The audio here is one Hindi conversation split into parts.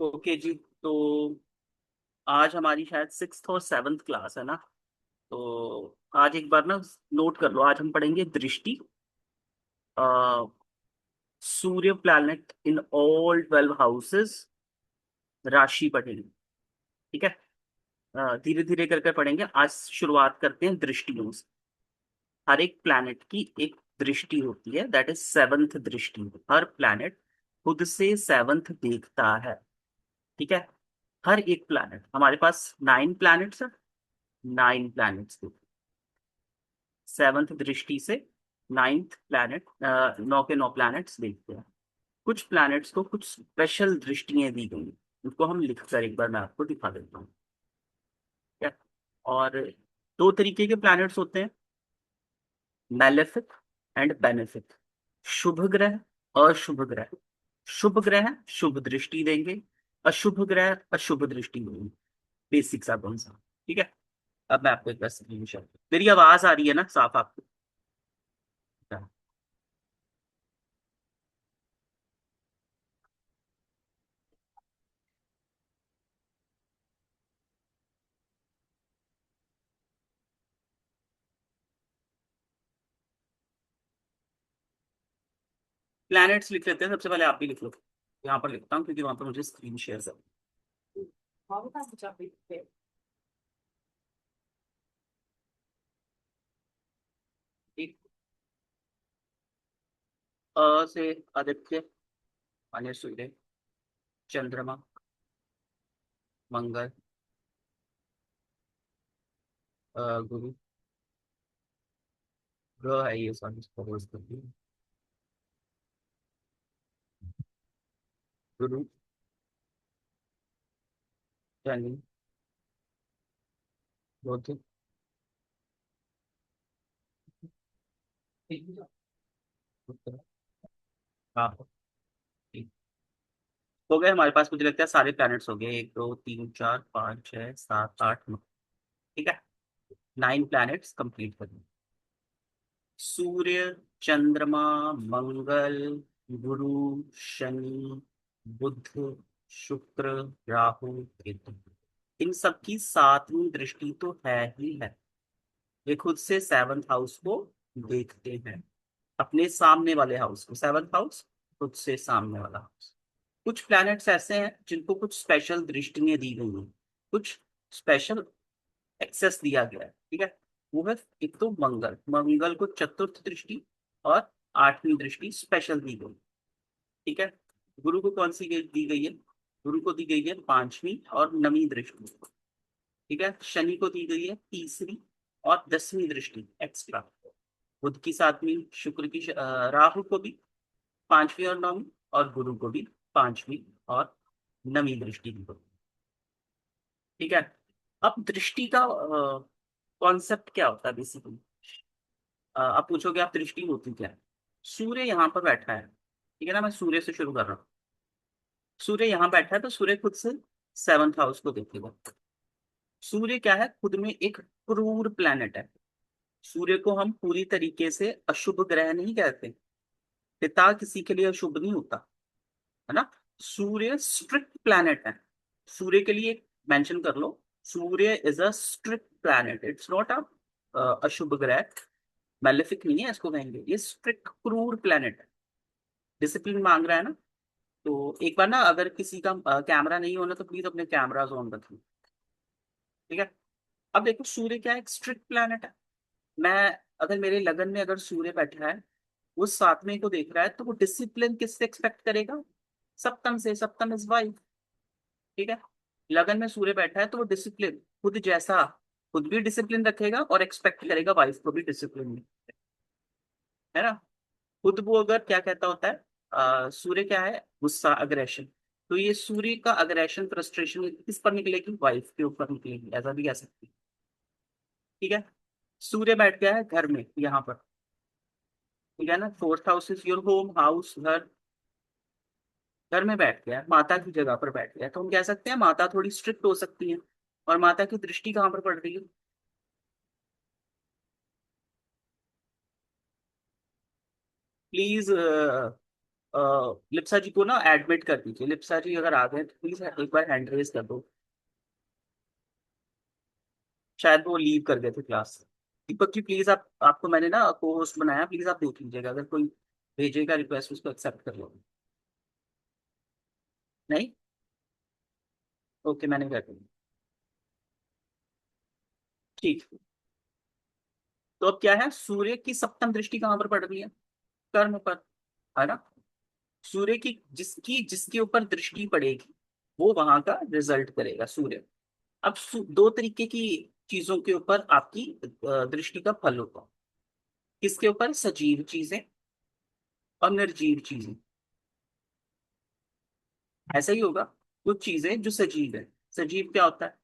ओके जी। तो आज हमारी शायद सिक्स्थ और सेवन्थ क्लास है ना। तो आज एक बार ना नोट कर लो, आज हम पढ़ेंगे दृष्टि। सूर्य प्लैनेट इन ऑल 12 हाउसेस, राशि पढ़ेंगे। ठीक है। धीरे धीरे करके पढ़ेंगे। आज शुरुआत करते हैं दृष्टियों से। हर एक प्लैनेट की एक दृष्टि होती है, दैट इज सेवंथ दृष्टि। हर प्लैनेट खुद से सेवंथ देखता है। ठीक है। हर एक प्लैनेट, हमारे पास 9 प्लैनेट्स है। 9 प्लैनेट्स सेवंथ दृष्टि से नाइन्थ प्लैनेट, 9 के 9 प्लैनेट्स देखते हैं। कुछ प्लैनेट्स को कुछ स्पेशल दृष्टियां दी गई, उनको हम लिखकर एक बार मैं आपको दिखा देता हूँ। ठीक है। और दो तरीके के प्लैनेट्स होते हैं, मैलेफिक एंड बेनिफिक। शुभ ग्रह, अशुभ ग्रह। शुभ ग्रह शुभ दृष्टि देंगे, अशुभ ग्रह अशुभ दृष्टि देंगे। बेसिक सा कॉन्सेप्ट। ठीक है। अब मैं आपको एक बार स्क्रीन। मेरी आवाज आ रही है ना साफ आपको? प्लैनेट्स लिख लेते हैं, सबसे पहले आप भी लिख लो। यहाँ पर लिखता हूँ क्योंकि वहां पर मुझे स्क्रीन शेयर कर। एक, अ से आदित्य, अन्य सूर्य, चंद्रमा, मंगल, गुरु। ग्रह है ये, सॉरी सपोज करती हूँ। गुरु, शनि, बुध, शुक्र, राहु। ठीक। हो गए हमारे पास, मुझे लगता है सारे प्लैनेट्स हो गए। 1 2 3 4 5 6 7 8 9। ठीक है। 9 प्लैनेट्स कंप्लीट कर दिए। सूर्य, चंद्रमा, मंगल, गुरु, शनि, बुध, शुक्र, राहु, केतु। इन सब की सातवीं दृष्टि तो है ही है। वे खुद से सेवंथ हाउस को देखते हैं, अपने सामने वाले हाउस को। सेवंथ हाउस खुद से सामने वाला हाउस। कुछ प्लैनेट्स ऐसे हैं जिनको कुछ स्पेशल दृष्टियां दी गई हैं, कुछ स्पेशल एक्सेस दिया गया है। ठीक है। वो है, एक तो मंगल। मंगल को चतुर्थ दृष्टि और आठवीं दृष्टि स्पेशल दी गई। ठीक है। गुरु को कौन सी दी गई है? गुरु को दी गई है पांचवी और नवीं दृष्टि। ठीक है। शनि को दी गई है तीसरी और 10वीं दृष्टि एक्स्ट्रा। बुध की सातवीं, शुक्र की राहु को भी पांचवी और नौवीं, और गुरु को भी पांचवी और नवीं दृष्टि दी गई। ठीक है। अब दृष्टि का कॉन्सेप्ट क्या होता है बेसिकली? आप पूछोगे आप दृष्टि होती क्या है? सूर्य यहाँ पर बैठा है। ठीक है ना, मैं सूर्य से शुरू कर रहा हूँ। सूर्य यहाँ बैठा है तो सूर्य खुद से सेवंथ हाउस को देखेगा। सूर्य क्या है? खुद में एक क्रूर प्लैनेट है। सूर्य को हम पूरी तरीके से अशुभ ग्रह नहीं कहते। पिता किसी के लिए अशुभ नहीं होता, है ना। सूर्य स्ट्रिक्ट प्लैनेट है। सूर्य के लिए मेंशन कर लो, Surya is a strict planet, it's not a अशुभ ग्रह। मैलेफिक नहीं है इसको कहेंगे, ये स्ट्रिक्ट क्रूर प्लैनेट है। डिसिप्लिन मांग रहा है ना। तो एक बार ना, अगर किसी का कैमरा नहीं होना तो प्लीज अपने कैमराज ऑन रखिए। ठीक है। अब देखो, सूर्य क्या है? एक स्ट्रिक्ट प्लैनेट है। मैं, अगर मेरे लगन में अगर सूर्य बैठा है, वो सातवें को देख रहा है, तो वो डिसिप्लिन किससे एक्सपेक्ट करेगा? सप्तम से। सप्तम इज वाइफ। ठीक है। लगन में सूर्य बैठा है तो वो डिसिप्लिन खुद जैसा, खुद भी डिसिप्लिन रखेगा और एक्सपेक्ट करेगा वाइफ को भी डिसिप्लिन में, है ना। खुद वो अगर क्या कहता होता है, सूर्य क्या है? गुस्सा, अग्रेशन। तो ये सूर्य का अग्रेशन, फ्रस्ट्रेशन किस पर निकलेगी? वाइफ के ऊपर निकलेगी, ऐसा भी कह सकती है। ठीक है। सूर्य बैठ गया है घर में यहाँ पर। ठीक है ना। Fourth house is your home house, घर। घर में बैठ गया है, माता की जगह पर बैठ गया है, तो हम कह सकते हैं माता थोड़ी स्ट्रिक्ट हो सकती है। और माता की दृष्टि कहाँ पर पड़ रही है? प्लीज लिप्सा जी को ना एडमिट कर दीजिए। लिप्सा जी अगर आ गए तो प्लीज एक बार हैंड रेज कर दो। शायद वो लीव कर गए थे क्लास। दीपक जी प्लीज, आप आपको मैंने ना को होस्ट बनाया, प्लीज आप देख लीजिएगा, अगर कोई भेजेगा रिक्वेस्ट उसको एक्सेप्ट कर लो। नहीं। ओके, मैंने कर दिया। ठीक। तो अब क्या है, सूर्य की सप्तम दृष्टि कहाँ पर पड़ रही है? कर्म पर, है ना। सूर्य की जिसकी जिसके ऊपर दृष्टि पड़ेगी वो वहां का रिजल्ट करेगा सूर्य। अब दो तरीके की चीजों के ऊपर आपकी दृष्टि का फल होगा। किसके ऊपर? सजीव चीजें और निर्जीव चीजें। ऐसा ही होगा। कुछ चीजें जो सजीव है। सजीव क्या होता है?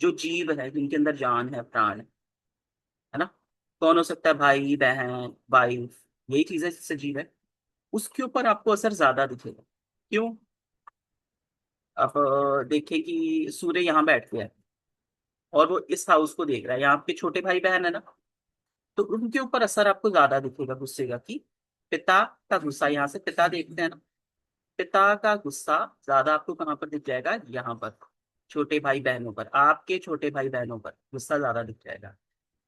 जो जीव है, जिनके अंदर जान है, प्राण है ना। कौन हो सकता है? भाई, बहन, वाइफ, यही चीजें सजीव है। उसके ऊपर आपको असर ज्यादा दिखेगा। क्यों? अब देखिए कि सूर्य यहाँ बैठ गया है और वो इस हाउस को देख रहा है, यहाँ आपके छोटे भाई बहन है ना। तो उनके ऊपर असर आपको ज्यादा दिखेगा गुस्से का, कि पिता का गुस्सा, यहाँ से पिता देखते हैं ना, पिता का गुस्सा ज्यादा आपको कहाँ पर दिख जाएगा? यहाँ पर। छोटे भाई बहनों पर, आपके छोटे भाई बहनों पर गुस्सा ज्यादा दिख जाएगा।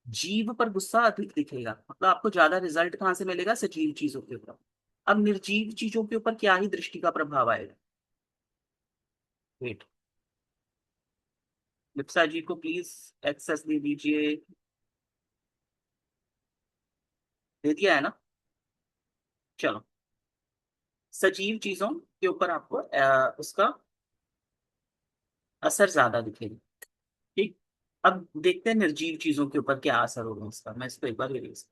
जीव पर गुस्सा अधिक दिखेगा, मतलब आपको ज्यादा रिजल्ट कहाँ से मिलेगा? सजीव चीजों के ऊपर। अब निर्जीव चीजों के ऊपर क्या ही दृष्टि का प्रभाव आएगा? वेट। लिप्सा जी को प्लीज एक्सेस दे दीजिए। दे दिया है ना? चलो। सजीव चीजों के ऊपर आपको उसका असर ज्यादा दिखेगा। ठीक। अब देखते हैं निर्जीव चीजों के ऊपर क्या असर होगा इसका। मैं इसको एक बार erase-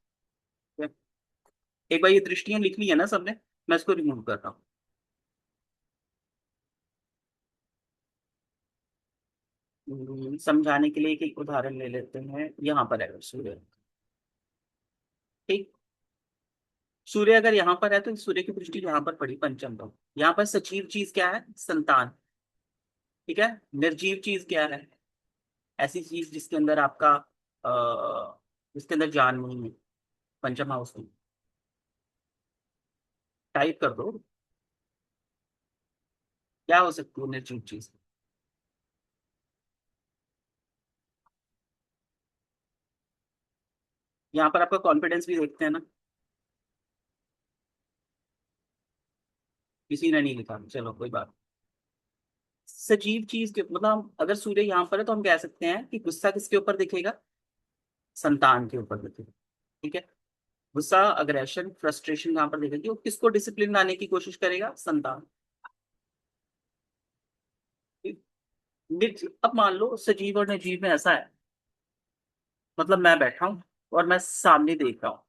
एक बार ये दृष्टियां लिख ली है ना सबने? मैं इसको रिमूव कर रहा हूँ। समझाने के लिए एक उदाहरण ले लेते हैं। यहाँ पर है सूर्य। ठीक। सूर्य अगर यहाँ पर है तो सूर्य की दृष्टि यहाँ पर पड़ी, पंचम भाव। यहाँ पर सजीव चीज क्या है? संतान। ठीक है। निर्जीव चीज क्या है? ऐसी चीज जिसके अंदर आपका जिसके अंदर जान नहीं है। पंचम हाउस में टाइप कर दो। क्या हो सकती है निर्जीव चीज? यहाँ पर आपका कॉन्फिडेंस भी देखते हैं ना। किसी ने नहीं लिखा, चलो कोई बात। सजीव चीज के मतलब अगर सूर्य यहाँ पर है तो हम कह सकते हैं कि गुस्सा किसके ऊपर दिखेगा? संतान के ऊपर दिखेगा। ठीक है। गुस्सा, अग्रेशन, फ्रस्ट्रेशन कहाँ पर दिखेगी? वो किसको डिसिप्लिन लाने की कोशिश करेगा? संतान। अब मान लो सजीव और निर्जीव में ऐसा है, मतलब मैं बैठा हूँ और मैं सामने देख रहा हूँ।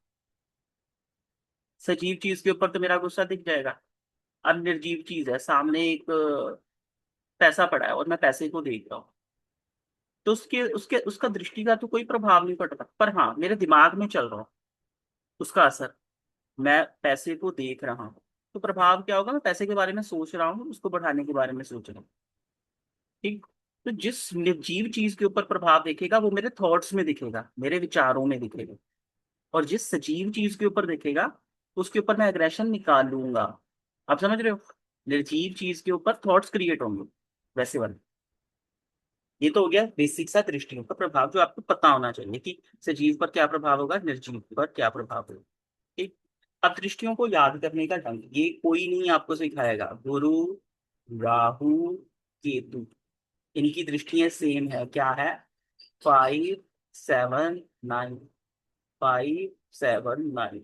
सजीव चीज के ऊपर तो मेरा गुस्सा दिख जाएगा। अब निर्जीव चीज है, सामने एक पैसा पड़ा है और मैं पैसे को देख रहा हूँ। तो उसके उसके उसका दृष्टि का तो कोई प्रभाव नहीं पड़ता, पर हाँ मेरे दिमाग में चल रहा हूँ उसका असर। मैं पैसे को देख रहा हूँ तो प्रभाव क्या होगा? मैं पैसे के बारे में सोच रहा हूँ, उसको बढ़ाने के बारे में सोच रहा हूँ। ठीक। तो जिस निर्जीव चीज के ऊपर प्रभाव दिखेगा वो मेरे थॉट्स में दिखेगा, मेरे विचारों में दिखेगा। और जिस सजीव चीज के ऊपर दिखेगा उसके ऊपर मैं एग्रेशन निकालूंगा। आप समझ रहे हो? निर्जीव चीज के ऊपर थॉट्स क्रिएट होंगे वैसे वाले। ये तो हो गया बेसिक सा दृष्टियों का प्रभाव जो आपको पता होना चाहिए कि सजीव पर क्या प्रभाव होगा, निर्जीव पर क्या प्रभाव होगा। ठीक। अब दृष्टियों को याद करने का ढंग ये कोई नहीं आपको सिखाएगा। गुरु, राहु, केतु, इनकी दृष्टियां सेम है। क्या है? 5, 7, 9। 5, 7, 9।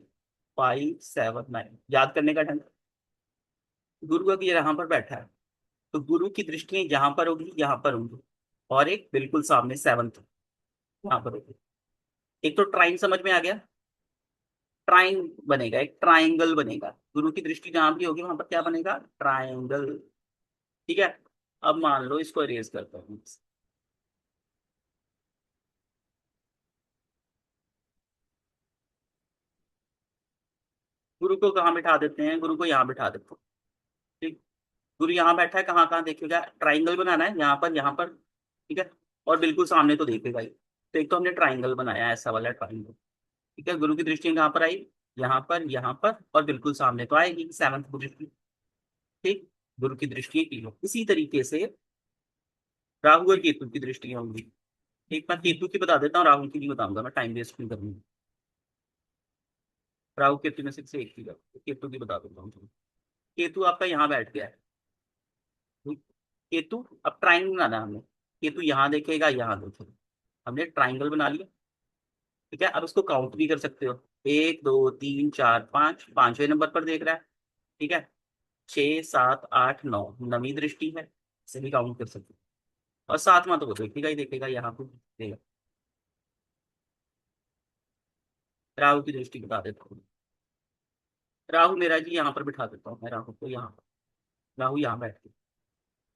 5, 7, 9 याद करने का ढंग। गुरु अगर यहाँ पर बैठा है तो गुरु की दृष्टियां यहाँ पर होगी, यहाँ पर होंगी। और एक बिल्कुल सामने सेवंथ यहाँ पर होगी। एक तो ट्राइन समझ में आ गया। ट्राइन बनेगा, एक ट्राइंगल बनेगा। गुरु की दृष्टि जहां भी होगी वहां पर क्या बनेगा? ट्राइंगल। ठीक है। अब मान लो इसको इरेज करता हूँ। गुरु को कहाँ बिठा देते हैं? गुरु को यहाँ बिठा देते हैं। ठीक। गुरु यहाँ बैठा है, कहाँ कहाँ देखेगा? ट्राइंगल बनाना है यहाँ पर, यहाँ पर। ठीक है। और बिल्कुल सामने तो देखेगा ही। तो एक तो हमने ट्राइंगल बनाया, ऐसा वाला ट्राइंगल। ठीक है। गुरु की दृष्टि कहाँ पर आई? यहाँ पर और बिल्कुल सामने तो आएगी सेवंथ दृष्टि। ठीक, गुरु की दृष्टि की हो, इसी तरीके से राहु और केतु की दृष्टियां होंगी। एक मैं केतु की बता देता हूँ, राहु की नहीं बताऊंगा, मैं टाइम वेस्ट नहीं करूंगा। राहु केतु में से एक की केतु की बता देता हूँ। केतु आपका यहाँ बैठ गया है। केतु, अब ट्राइंगल बनाना है हमने। केतु यहाँ देखेगा, यहाँ देखेगा, हमने ट्राइंगल बना लिया। ठीक है, अब इसको काउंट भी कर सकते हो। एक दो तीन चार पाँच, पांचवें नंबर पर देख रहा है। ठीक है, छः सात आठ नौ, नवीं दृष्टि है, इसे भी काउंट कर सकते हो। और सातवां तो वो देखेगा ही देखेगा, यहाँ पे देखेगा। राहु की दृष्टि बता देता हूँ। राहु मेरा जी यहाँ पर बिठा देता हूँ मैं राहु को, यहाँ पर। राहु यहाँ बैठ के,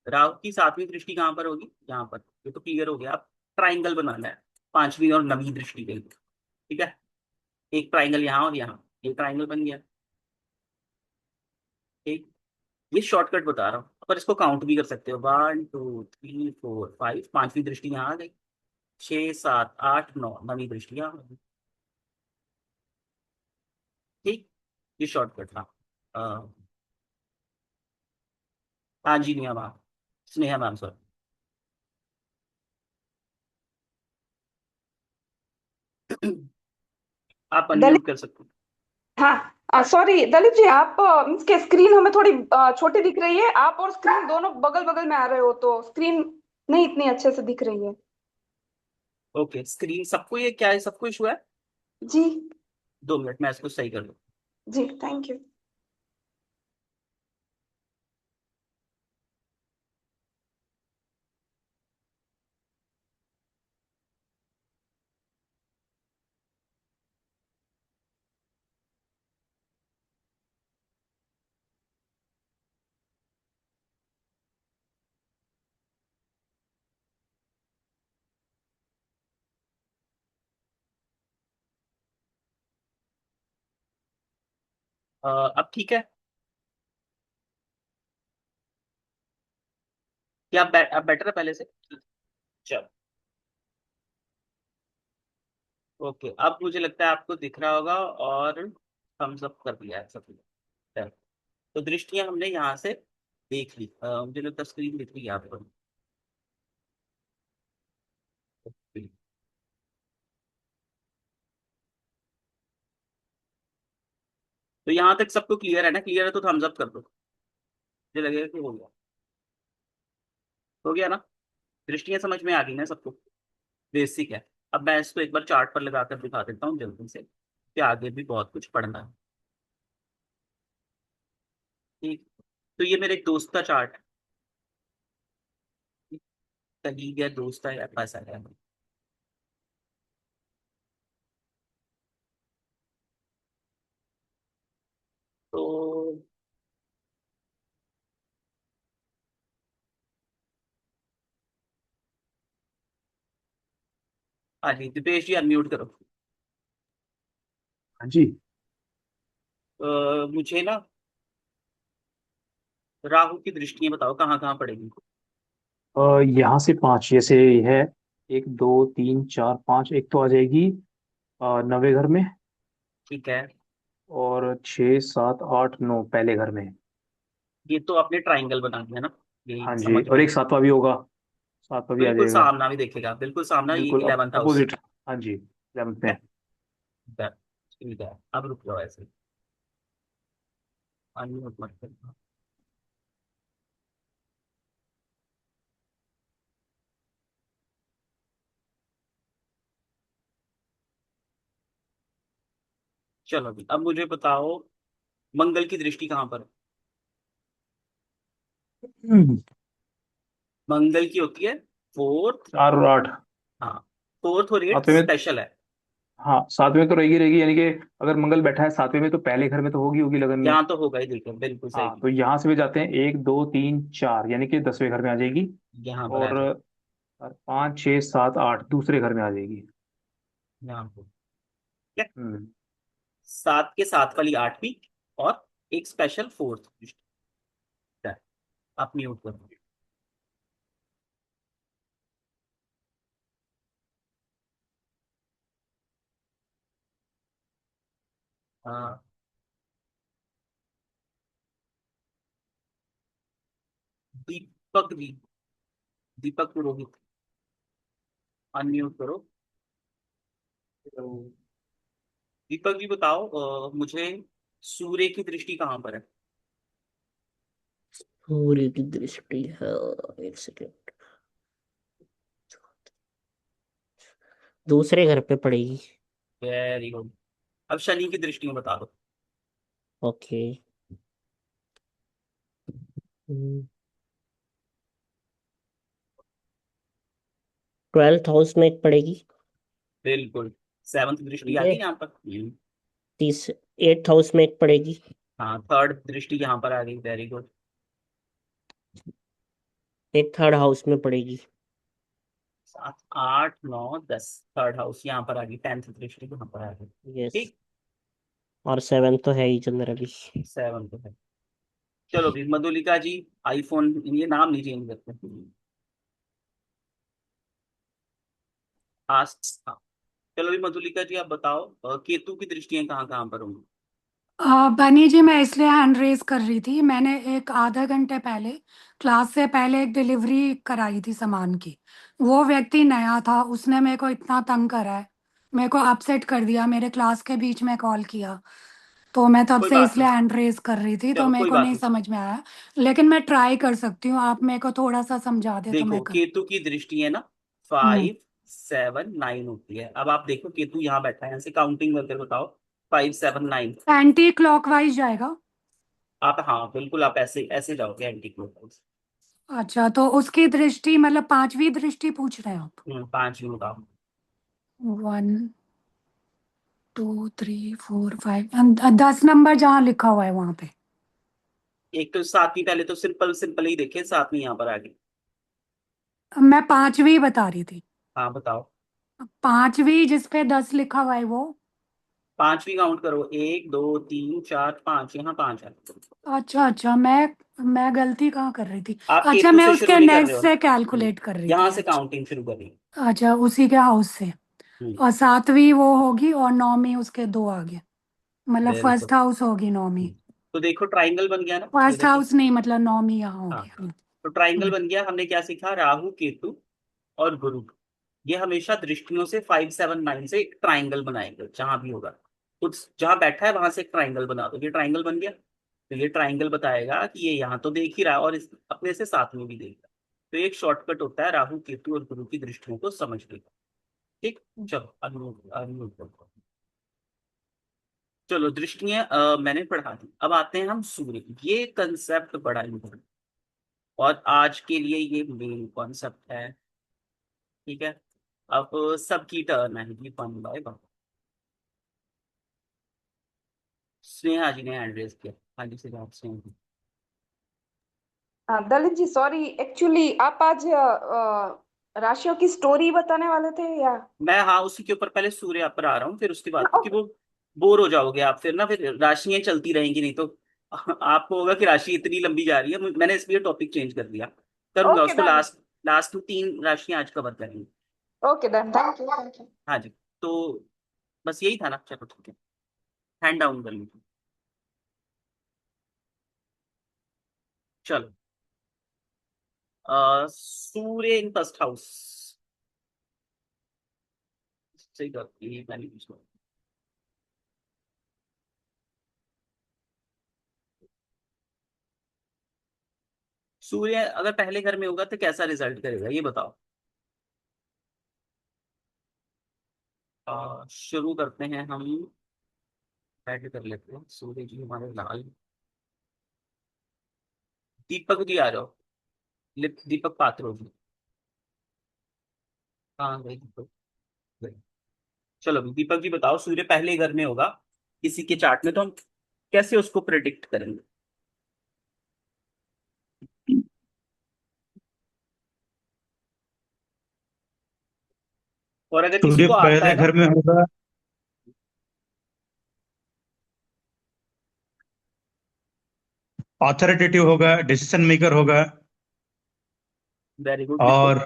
राहु की सातवीं दृष्टि कहाँ पर होगी, यहाँ पर। ये तो क्लियर हो गया। अब ट्राइंगल बनाना है, पांचवी और नवीं दृष्टि के लिए। ठीक है, एक ट्राइंगल यहाँ और यहाँ, ये ट्राइंगल बन गया। ठीक, ये शॉर्टकट बता रहा हूँ, पर इसको काउंट भी कर सकते हो। One two three four five, पांचवी दृष्टि यहाँ आ गई। छः सात आठ नौ, नवीं दृष्टि यहाँ आ गई। ठीक, ये शॉर्टकट था। अ, हाँ जी, Neha ma'am, Sneha ma'am sir. आप दलित। अनम्यूट कर सकते हो। हाँ, सॉरी दलित जी, आप मीन्स के स्क्रीन हमें थोड़ी छोटी दिख रही है। आप और स्क्रीन दोनों बगल बगल में आ रहे हो तो स्क्रीन नहीं इतनी अच्छे से दिख रही है। ओके, स्क्रीन सबको, ये क्या है, सबको इशू है। जी। 2 मिनट मैं इसको सही कर दूँ। जी, थैंक यू। अब ठीक है, क्या अब बेटर है पहले से। चलो, ओके, अब मुझे लगता है आपको दिख रहा होगा, और हम सब कर दिया है सब। चलो, तो दृष्टियां हमने यहाँ से देख ली। मुझे लगता है स्क्रीन दिख रही है आपको। तो यहाँ तक सबको क्लियर है ना? क्लियर है तो थम्स अप कर दो, मुझे लगेगा कि हो गया। हो गया ना? दृष्टियां समझ में आ गई ना सबको? बेसिक है। अब मैं इसको एक बार चार्ट पर लगाकर दिखा देता हूँ जल्दी से, कि आगे भी बहुत कुछ पढ़ना है। ठीक, तो ये मेरे एक दोस्त का चार्ट है। कलीग है, दोस्त है, या ऐसा है। तो हाँ जी, दिपेश जी अनम्यूट करो। हाँ जी। मुझे ना राहु की दृष्टियां बताओ, कहाँ कहाँ पड़ेगी। यहाँ से पांच, जैसे है, एक दो तीन चार पाँच, एक तो आ जाएगी नवे घर में। ठीक है, और छः सात आठ नौ पहले घर में। ये तो आपने ट्राइंगल बना दिया ना, यही हाँ जी, समझ और गया। एक सातवां भी होगा। सातवां भी आ बिल्कुल जाएगा। सामना भी देखेगा, बिल्कुल सामना, ये बिल्कुल 11th हाउस। अपोजिट। हाँ जी, 11th में। ठीक है, अब रुक जाओ ऐसे। अनम्यूट मत करना। चलो अभी, अब मुझे बताओ मंगल की दृष्टि कहाँ पर है? मंगल की होती है फोर्थ। 4 और 8। हाँ, फोर्थ और एट सातवें में। स्पेशल है। हाँ, सातवें में तो रहेगी रहेगी, यानी कि अगर मंगल बैठा है सातवें में तो पहले घर में तो होगी होगी लगन में। यहाँ तो होगा ही, देखो बिल्कुल सही हाँ, की। तो यहाँ से भी जाते हैं, एक दो तीन चार, यानी कि 10वें घर में आ जाएगी। यहाँ पर आ और जाए, पाँच छः सात आठ दूसरे घर में आ जाएगी। यहाँ पर। ठीक है, हम्म। सात के साथ वाली आठवीं, और एक स्पेशल फोर्थ दृष्टि। आप म्यूट कर दो। हाँ, दीपक जी, दीपक पुरोहित, अनम्यूट करो। तो दीपक जी बताओ, मुझे सूर्य की दृष्टि कहाँ पर है? सूर्य की दृष्टि है, एक सेकेंड, दूसरे घर पे पड़ेगी। Very good. अब शनि की दृष्टि में बता दो। ओके। 12th हाउस में एक पड़ेगी। बिल्कुल, सेवंथ दृष्टि ठीक आ है। गई यहाँ पर। 8th हाउस में एक पड़ेगी। हाँ, थर्ड दृष्टि यहाँ पर आ गई, वेरी गुड। एक थर्ड हाउस में पड़ेगी। 7 8 9 10, थर्ड हाउस यहाँ पर आ गई, 10th दृष्टि यहाँ पर आ गई। यस। ठीक। और 7 तो है ही चंद्र अभी। 7 तो है। चलो भी मधुलिका जी, आईफोन, ये नाम नहीं चेंज करते। आज, हाँ। चलो भी मधुलिका जी आप बताओ, केतु की दृष्टियां कहाँ कहाँ पर होंगी? बनी जी, मैं इसलिए हैंड रेज कर रही थी। मैंने एक आधा घंटे पहले क्लास से पहले एक डिलीवरी कराई थी सामान की। वो व्यक्ति नया था, उसने मेरे को इतना तंग करा है, मेरे को अपसेट कर दिया, मेरे क्लास के बीच में कॉल किया। तो मैं तब कोई से बात इसलिए नहीं। हैंड रेज कर रही थी, तो चलो मेरे कोई को बात नहीं नहीं। समझ में आया। लेकिन मैं ट्राई कर सकती हूँ, आप मेरे को थोड़ा सा समझा दे तो देखो मैं कर। केतु की दृष्टि है ना, हम्म। 5 7 9 होती है। अब आप देखो केतु यहाँ बैठा है, यहाँ से काउंटिंग करके बताओ। 5 7 9। एंटी क्लॉकवाइज जाएगा? आप, हाँ बिल्कुल, आप ऐसे ऐसे जाओगे एंटी क्लॉकवाइज। अच्छा, तो उसकी दृष्टि मतलब पांचवी दृष्टि पूछ रहे हैं आप? 5 भी बताओ। 1 2 3 4 5, 10 नंबर जहाँ लिखा हुआ है वहां पे। एक तो सातवीं, पहले तो सिंपल सिंपल ही देखे, सातवीं यहाँ पर आ गई। मैं पांचवी बता रही थी। हाँ बताओ। पांचवी जिसपे 10 लिखा हुआ है वो। पांचवी काउंट करो, 1 2 3 4 5, यहाँ 5 है। अच्छा अच्छा, मैं गलती कहाँ कर रही थी? आप अच्छा, केतु मैं से शुरू उसके नहीं कर रहे नेक्स्ट हो ना। से कैलकुलेट कर रही यहाँ थी। से अच्छा। काउंटिंग शुरू करी। अच्छा, उसी के हाउस से। हम्म। और सातवीं वो होगी और नौवीं उसके दो आगे, मतलब बिल्कुल। फर्स्ट हाउस होगी नौवीं। तो देखो ट्राइंगल बन गया ना, ये फर्स्ट देखो। हाउस नहीं, मतलब नौवीं यहाँ हाँ, होगी। तो ट्राइंगल बन गया। हमने क्या सीखा? राहु केतु और गुरु, ये हमेशा दृष्टियों से 5 7 9 से एक ट्राइंगल बनाएंगे जहां भी होगा। कुछ जहां बैठा है वहां से एक ट्राइंगल बना दो, ये ट्राइंगल बन गया। तो ये ट्राइंगल बताएगा कि ये यहाँ तो देख ही रहा है और इस अपने से साथ में भी देख रहा है। तो एक शॉर्टकट होता है राहु केतु और गुरु की दृष्टियों को समझने का। ठीक। चलो अनमोल, अनमोल करो। चलो दृष्टियां मैंने पढ़ा दी। अब आते हैं हम सूर्य, ये कंसेप्ट बड़ा इम्पोर्टेंट और आज के लिए ये मेन कॉन्सेप्ट है। ठीक है। अब सबकी टर्न है जी, 1 बाय 1। स्नेहा जी ने हैंड रेज किया। हाँ जी, सिद्धार्थ स्नेहा जी। हाँ दलित जी, सॉरी, एक्चुअली आप आज राशियों की स्टोरी बताने वाले थे या? मैं, हाँ, उसी के ऊपर पहले सूर्य पर आ रहा हूँ, फिर उसके बाद, क्योंकि ओके। वो बोर हो जाओगे आप फिर ना, फिर राशियां चलती रहेंगी नहीं तो आपको होगा कि राशि इतनी लंबी जा रही है। मैंने इसलिए टॉपिक चेंज कर दिया। करूंगा ओके उसको, डन। लास्ट लास्ट 3 राशियां आज कवर करेंगे। Okay done, thank you thank you. हाँ जी। तो बस यही था ना, चलो ठीक है, हैंड डाउन कर लीजिए। चलो, सूर्य इन फर्स्ट हाउस। सही कर, ये मैंने पूछा। सूर्य अगर पहले घर में होगा तो कैसा रिजल्ट करेगा, ये बताओ। शुरू करते हैं हम। ऐड कर लेते हैं सूर्य जी हमारे लाल। दीपक जी आ जाओ। दीपक पात्रो जी। हाँ भाई दीपक। भाई। चलो अभी दीपक जी बताओ, सूर्य पहले घर में होगा किसी के चार्ट में, तो हम कैसे उसको प्रिडिक्ट करेंगे? और अगर किसी सूर्य को आता पहले है ना। घर में होगा, ऑथोरिटेटिव होगा, डिसीजन मेकर होगा। वेरी गुड, लिखो। और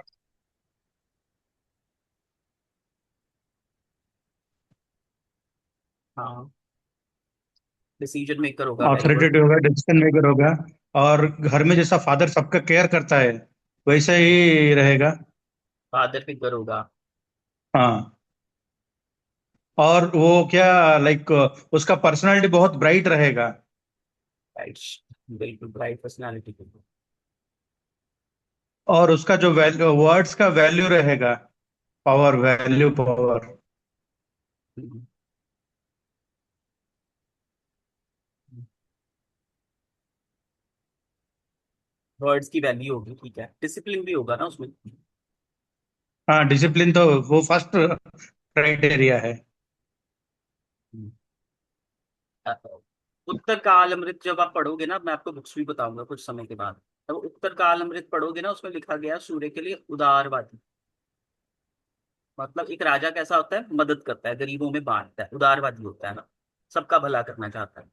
हाँ, डिसीजन मेकर होगा, वेरी गुड। ऑथोरिटेटिव होगा, डिसीजन मेकर होगा। और घर में जैसा फादर सबका केयर करता है वैसा ही रहेगा। फादर फिगर होगा। हाँ। और वो क्या, लाइक, उसका पर्सनालिटी बहुत ब्राइट रहेगा। राइट, बिल्कुल ब्राइट पर्सनालिटी को। और उसका जो वैल्यू, वर्ड्स का वैल्यू रहेगा, पावर, वैल्यू, पावर। वर्ड्स की वैल्यू होगी, ठीक है। डिसिप्लिन भी होगा ना उसमें। हाँ, डिसिप्लिन तो वो फर्स्ट क्राइटेरिया है। अ, उत्तर काल अमृत जब आप पढ़ोगे ना, मैं आपको बुक्स भी बताऊंगा कुछ समय के बाद। जब उत्तर काल अमृत पढ़ोगे ना, उसमें लिखा गया है, सूर्य के लिए उदारवादी। मतलब एक राजा कैसा होता है, मदद करता है, गरीबों में बांटता है, उदारवादी होता है ना, सबका भला करना चाहता है।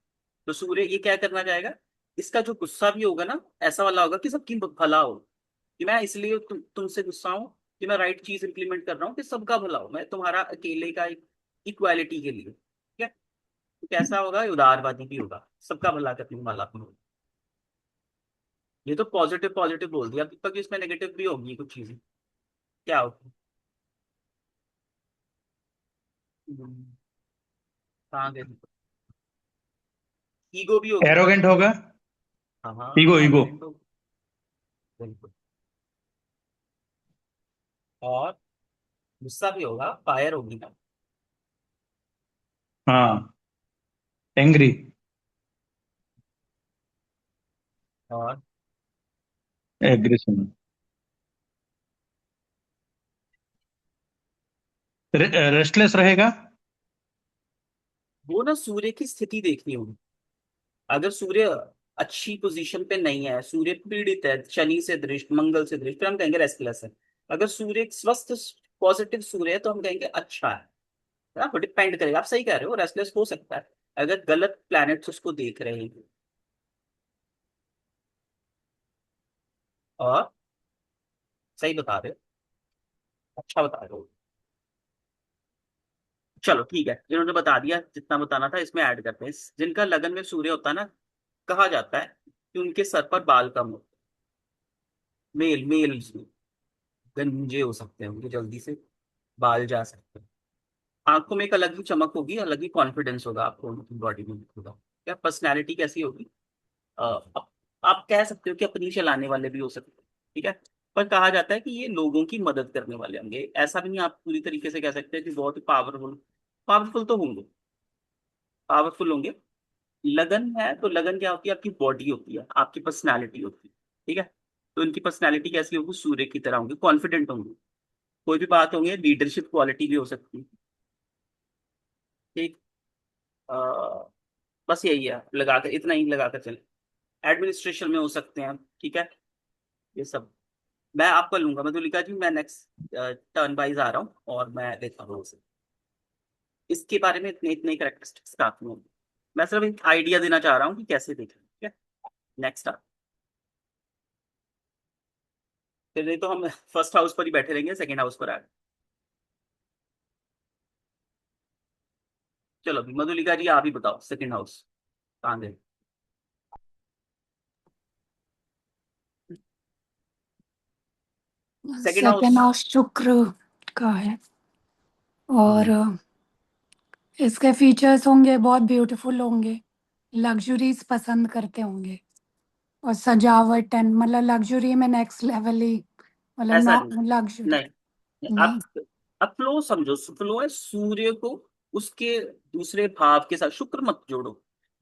तो सूर्य ये क्या करना चाहेगा, इसका जो गुस्सा भी होगा ना, ऐसा वाला होगा कि सबकी भला हो। कि मैं इसलिए तुमसे गुस्सा हूं कि मैं राइट चीज इंप्लीमेंट कर रहा हूँ कि सबका भला हो, मैं तुम्हारा अकेले का एक इक्वालिटी के लिए, ठीक है। तो कैसा होगा, ये उदारवादी भी होगा, सबका भला करने वाला भी होगा। ये तो पॉजिटिव पॉजिटिव बोल दिया, दीपक इसमें नेगेटिव भी होगी कुछ चीजें। क्या होगी? कहाँ गए? ईगो भी होगी। एरोगेंट होगा। हाँ ईगो, हाँ, ईगो। एरोगेंट होगी, बिल्कुल। और गुस्सा भी होगा, फायर होगी ना। हाँ, एंग्री। और एग्रेशन। रेस्टलेस रहेगा। वो ना सूर्य की स्थिति देखनी होगी। अगर सूर्य अच्छी पोजीशन पे नहीं है, सूर्य पीड़ित है, शनि से दृष्ट, मंगल से दृष्ट, फिर हम कहेंगे रेस्टलेस है। अगर सूर्य एक स्वस्थ पॉजिटिव सूर्य है तो हम कहेंगे अच्छा है ना। डिपेंड करेगा, आप सही कह रहे हो, रेस्टलेस हो सकता है अगर गलत प्लैनेट्स उसको देख रहे हैं। और सही बता रहे हो, अच्छा बता रहे हो। चलो ठीक है, इन्होंने बता दिया जितना बताना था, इसमें ऐड करते हैं। जिनका लगन में सूर्य होता है ना, कहा जाता है कि उनके सर पर बाल कम होते हैं। मेल मेल गंजे हो सकते हैं उनके, जल्दी से बाल जा सकते हैं। आंखों में एक अलग ही चमक होगी, अलग ही कॉन्फिडेंस होगा आपको उनकी बॉडी में होगा। क्या पर्सनैलिटी कैसी होगी? आप कह सकते हो कि अपनी चलाने वाले भी हो सकते हैं, ठीक है। पर कहा जाता है कि ये लोगों की मदद करने वाले होंगे, ऐसा भी नहीं आप पूरी तरीके से कह सकते हैं कि बहुत ही पावरफुल। पावरफुल तो होंगे, पावरफुल होंगे। लगन है तो लगन क्या होती है, आपकी बॉडी होती है, आपकी पर्सनैलिटी होती है, ठीक है। तो इनकी पर्सनैलिटी कैसी होगी, सूर्य की तरह होंगी, कॉन्फिडेंट होंगे, कोई भी बात होंगे, लीडरशिप क्वालिटी भी हो सकती है, ठीक। अ, बस यही है, लगाकर इतना ही लगाकर चले। एडमिनिस्ट्रेशन में हो सकते हैं, ठीक है, ये सब। मैं आपका लूंगा मधुलिका जी, मैं नेक्स्ट टर्न वाइज आ रहा हूँ और मैं देखता हूँ उसे। इसके बारे में इतने इतने करेक्टरिस्टिक्स काफी होंगे। मैं सिर्फ एक आइडिया देना चाह रहा हूँ कि कैसे देखें, ठीक है। नेक्स्ट, फिर नहीं तो हम फर्स्ट हाउस पर ही बैठे रहेंगे, सेकंड हाउस पर आ गए। चलो अभी मधुलिका जी आप ही बताओ, सेकंड हाउस कहाँ गए? Second house. सेकेंड हाउस शुक्र का है। और इसके फीचर्स होंगे बहुत ब्यूटीफुल होंगे, लग्जरीज पसंद करते होंगे, और सजावट एंड मतलब लग्जरी में नेक्स्ट लेवल ही, मतलब ऐसा नो नहीं, लग्जरी नहीं, नहीं। आप फ्लो समझो, फ्लो है सूर्य को उसके दूसरे भाव के साथ, शुक्र मत जोड़ो।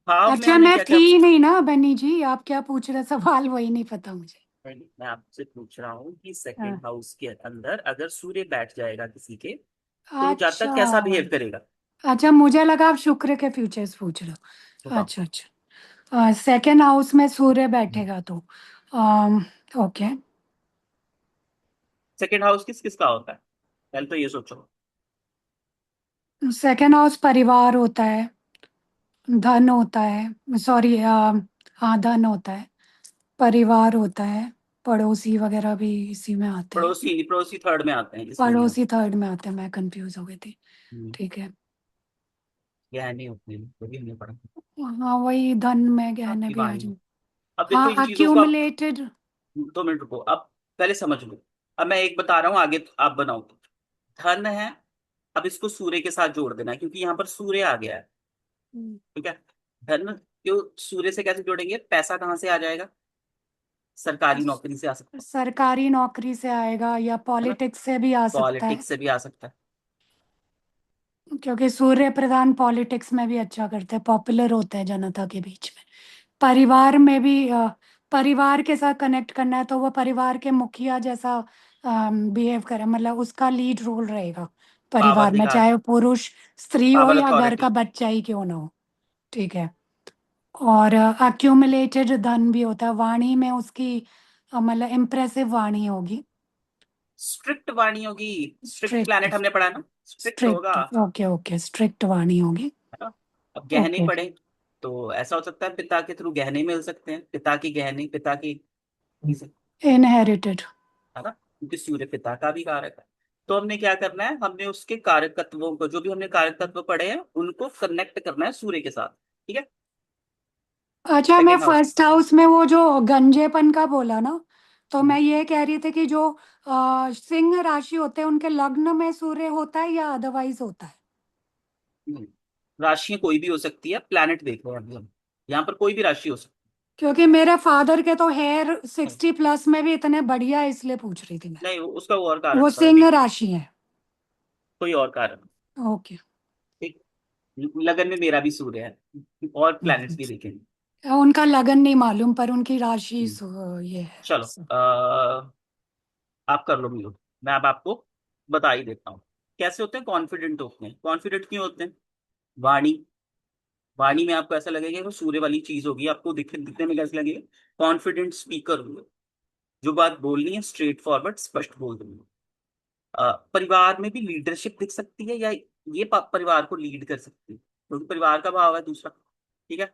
भाव में अच्छा हमने मैं क्या थी क्या। ही नहीं ना बनी जी, आप क्या पूछ रहे सवाल वही नहीं पता मुझे। मैं आपसे पूछ रहा हूँ कि हाँ, सेकंड हाउस के अंदर अगर सूर्य बैठ जाएगा किसी के, तो वो जातक अच्छा कैसा बिहेव करेगा? अच्छा, मुझे लगा आप शुक्र के फ्यूचर्स पूछ रहे हो। बताओ। अच्छा अच्छा, सेकेंड हाउस में सूर्य बैठेगा तो ओके। सेकंड हाउस किस किस का होता है, पहले तो ये सोचो। सेकेंड हाउस परिवार होता है, धन होता है, सॉरी हाँ धन होता है, परिवार होता है, पड़ोसी वगैरह भी इसी में आते हैं। पड़ोसी पड़ोसी थर्ड में आते हैं, इसमें नहीं आते। पड़ोसी थर्ड में आते हैं, मैं कंफ्यूज हो गई थी। हम्म, ठीक है। गहने होते हैं, वो भी हमने पढ़ा। हाँ वही धन में गहने आपकी भी आ वाणी। जाए। अब देखो इन हाँ चीजों को आप, अक्यूमुलेटेड। 2 मिनट रुको, अब पहले समझ लो। अब मैं एक बता रहा हूँ, आगे आप बनाओ। धन है, अब इसको सूर्य के साथ जोड़ देना है, क्योंकि यहाँ पर सूर्य आ गया है। ठीक है। धन क्यों सूर्य से कैसे जोड़ेंगे? पैसा कहाँ से आ जाएगा? सरकारी नौकरी से आ सकता सरकारी नौकरी से आएगा या है ना, पॉलिटिक्स से भी आ सकता है, पॉलिटिक्स से भी आ सकता है। क्योंकि सूर्य प्रधान पॉलिटिक्स में भी अच्छा करते हैं, पॉपुलर होते हैं जनता के बीच में। परिवार में भी परिवार के साथ कनेक्ट करना है तो वो परिवार के मुखिया जैसा बिहेव करे, मतलब उसका लीड रोल रहेगा पावर परिवार में, दिखा, चाहे वो पुरुष स्त्री हो पावर या घर अथॉरिटी। का बच्चा ही क्यों ना हो। ठीक है। और अक्यूमुलेटेड धन भी होता है, वाणी में उसकी मतलब इम्प्रेसिव वाणी होगी। स्ट्रिक्ट वाणी होगी। Strict strict. प्लैनेट हमने पढ़ा ना, स्ट्रिक्ट होगा। स्ट्रिक्ट, ओके ओके, स्ट्रिक्ट वाणी होगी। है ना। अब गहने ओके। पढ़े, तो ऐसा हो सकता है पिता के थ्रू गहने मिल सकते हैं, पिता की गहने, पिता की, इनहेरिटेड। है ना, क्योंकि सूर्य पिता का भी कारक है। तो हमने क्या करना है, हमने उसके कारक तत्वों को, जो भी हमने कारक तत्व पढ़े हैं उनको कनेक्ट करना है सूर्य के साथ। ठीक है। अच्छा, मैं सेकेंड हाउस। फर्स्ट हाउस में वो जो गंजेपन का बोला ना, तो मैं ये कह रही थी कि जो सिंह राशि होते हैं उनके लग्न में सूर्य होता है या अदरवाइज होता है? राशियां कोई भी हो सकती है, प्लैनेट देख रहे हैं अभी हम, यहाँ पर कोई भी राशि हो सकती क्योंकि मेरे फादर के तो हेयर है। 60+ में भी इतने बढ़िया है, इसलिए पूछ रही थी मैं। नहीं, उसका वो और कारण वो होता है सिंह अभी, राशि है। कोई और कारण। ओके। ठीक। लगन में मेरा भी सूर्य है, और प्लैनेट्स भी देखेंगे। उनका लगन नहीं मालूम पर उनकी राशि हम्म, ये है। चलो, आप कर लो मिलो, मैं अब आपको बता ही देता हूँ। कैसे होते हैं? कॉन्फिडेंट होते हैं। कॉन्फिडेंट क्यों होते हैं? वाणी, वाणी में आपको ऐसा लगेगा कि वो सूर्य वाली चीज होगी, आपको दिखने में कैसे लगेगा? कॉन्फिडेंट स्पीकर होंगे, जो बात बोलनी है स्ट्रेट फॉरवर्ड स्पष्ट बोल देंगे। परिवार में भी लीडरशिप दिख सकती है, या ये परिवार को लीड कर सकती है, क्योंकि परिवार का भाव है दूसरा। ठीक है।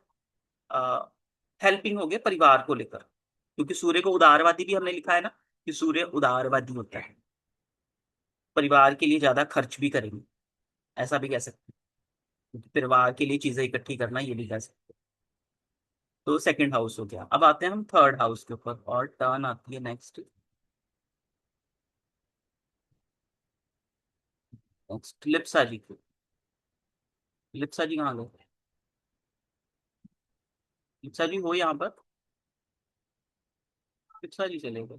हेल्पिंग हो गया परिवार को लेकर, क्योंकि सूर्य को उदारवादी भी हमने लिखा है ना, कि सूर्य उदारवादी होता है, परिवार के लिए ज्यादा खर्च भी करेंगे, ऐसा भी कह सकते हैं, क्योंकि परिवार के लिए चीजें इकट्ठी करना, ये भी कह सकते हैं। तो सेकंड हाउस हो गया। अब आते हैं हम थर्ड हाउस के ऊपर, और टर्न आती है नेक्स्ट। नेक्स्ट लिप्सा जी को। लिप्सा जी कहाँ गए? लिप्सा जी हो यहाँ पर? लिप्सा जी चले गए।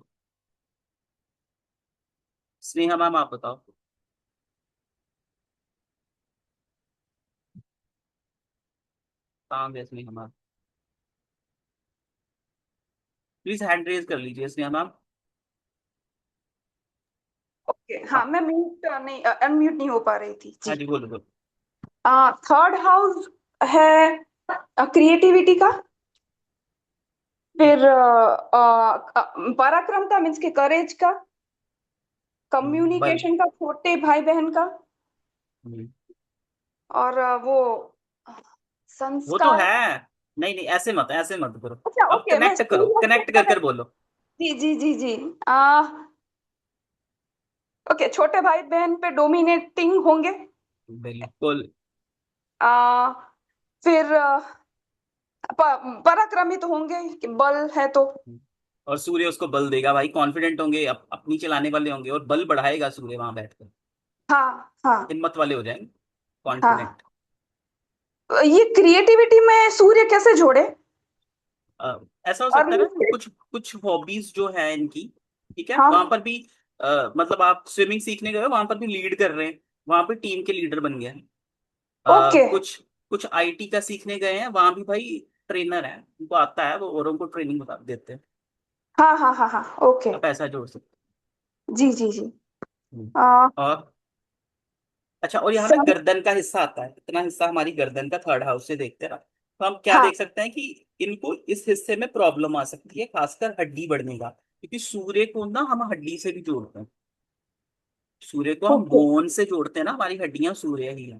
स्नेहा मैम आप बताओ। कहाँ गए Sneha ma'am? Please hand raise कर लीजिए स्नेहा मैम। ओके, हाँ हाँ। मैं म्यूट नहीं, अनम्यूट नहीं हो पा रही थी हाँ जी। जी, बोलो बोलो। थर्ड हाउस है क्रिएटिविटी का, फिर पराक्रम का, मीन्स के करेज का, बल। कम्युनिकेशन का, छोटे भाई बहन का, हम्म, और वो वो तो है। संस्कार। नहीं नहीं, ऐसे मत करो। अच्छा अब ओके, मैं कनेक्ट करो, कनेक्ट कर कर बोलो। जी जी जी जी। आ, ओके, छोटे भाई बहन पे डोमिनेटिंग होंगे। बिल्कुल। आ, फिर पराक्रमी तो होंगे ही, कि बल है तो। और सूर्य उसको बल देगा भाई, कॉन्फिडेंट होंगे, अपनी चलाने वाले होंगे, और बल बढ़ाएगा सूर्य वहां बैठकर, हाँ हाँ हिम्मत वाले हो जाएंगे, हाँ। कॉन्फिडेंट। ये क्रिएटिविटी में सूर्य कैसे जोड़े? ऐसा हो और सकता है ना, कुछ कुछ हॉबीज जो है इनकी, ठीक है, वहां हाँ। पर भी मतलब आप स्विमिंग सीखने गए हो, वहां पर भी लीड कर रहे हैं, वहां पर टीम के लीडर बन गए हैं। ओके। कुछ कुछ आईटी का सीखने गए हैं, वहां भी भाई ट्रेनर है, उनको आता है, वो औरों को ट्रेनिंग बता देते हैं। हाँ हाँ हाँ हाँ। ओके। आप ऐसा जोड़ सकते जी जी जी। हैं। आ, और अच्छा, और यहाँ ना सम, गर्दन का हिस्सा आता है, इतना हिस्सा हमारी गर्दन का थर्ड हाउस से देखते हैं ना, तो हम क्या हाँ। देख सकते हैं कि इनको इस हिस्से में प्रॉब्लम आ सकती है, खासकर हड्डी बढ़ने का, क्योंकि सूर्य को ना हम हड्डी से भी जोड़ते हैं, सूर्य को हम ओके। बोन से जोड़ते हैं ना, हमारी हड्डियां सूर्य ही है।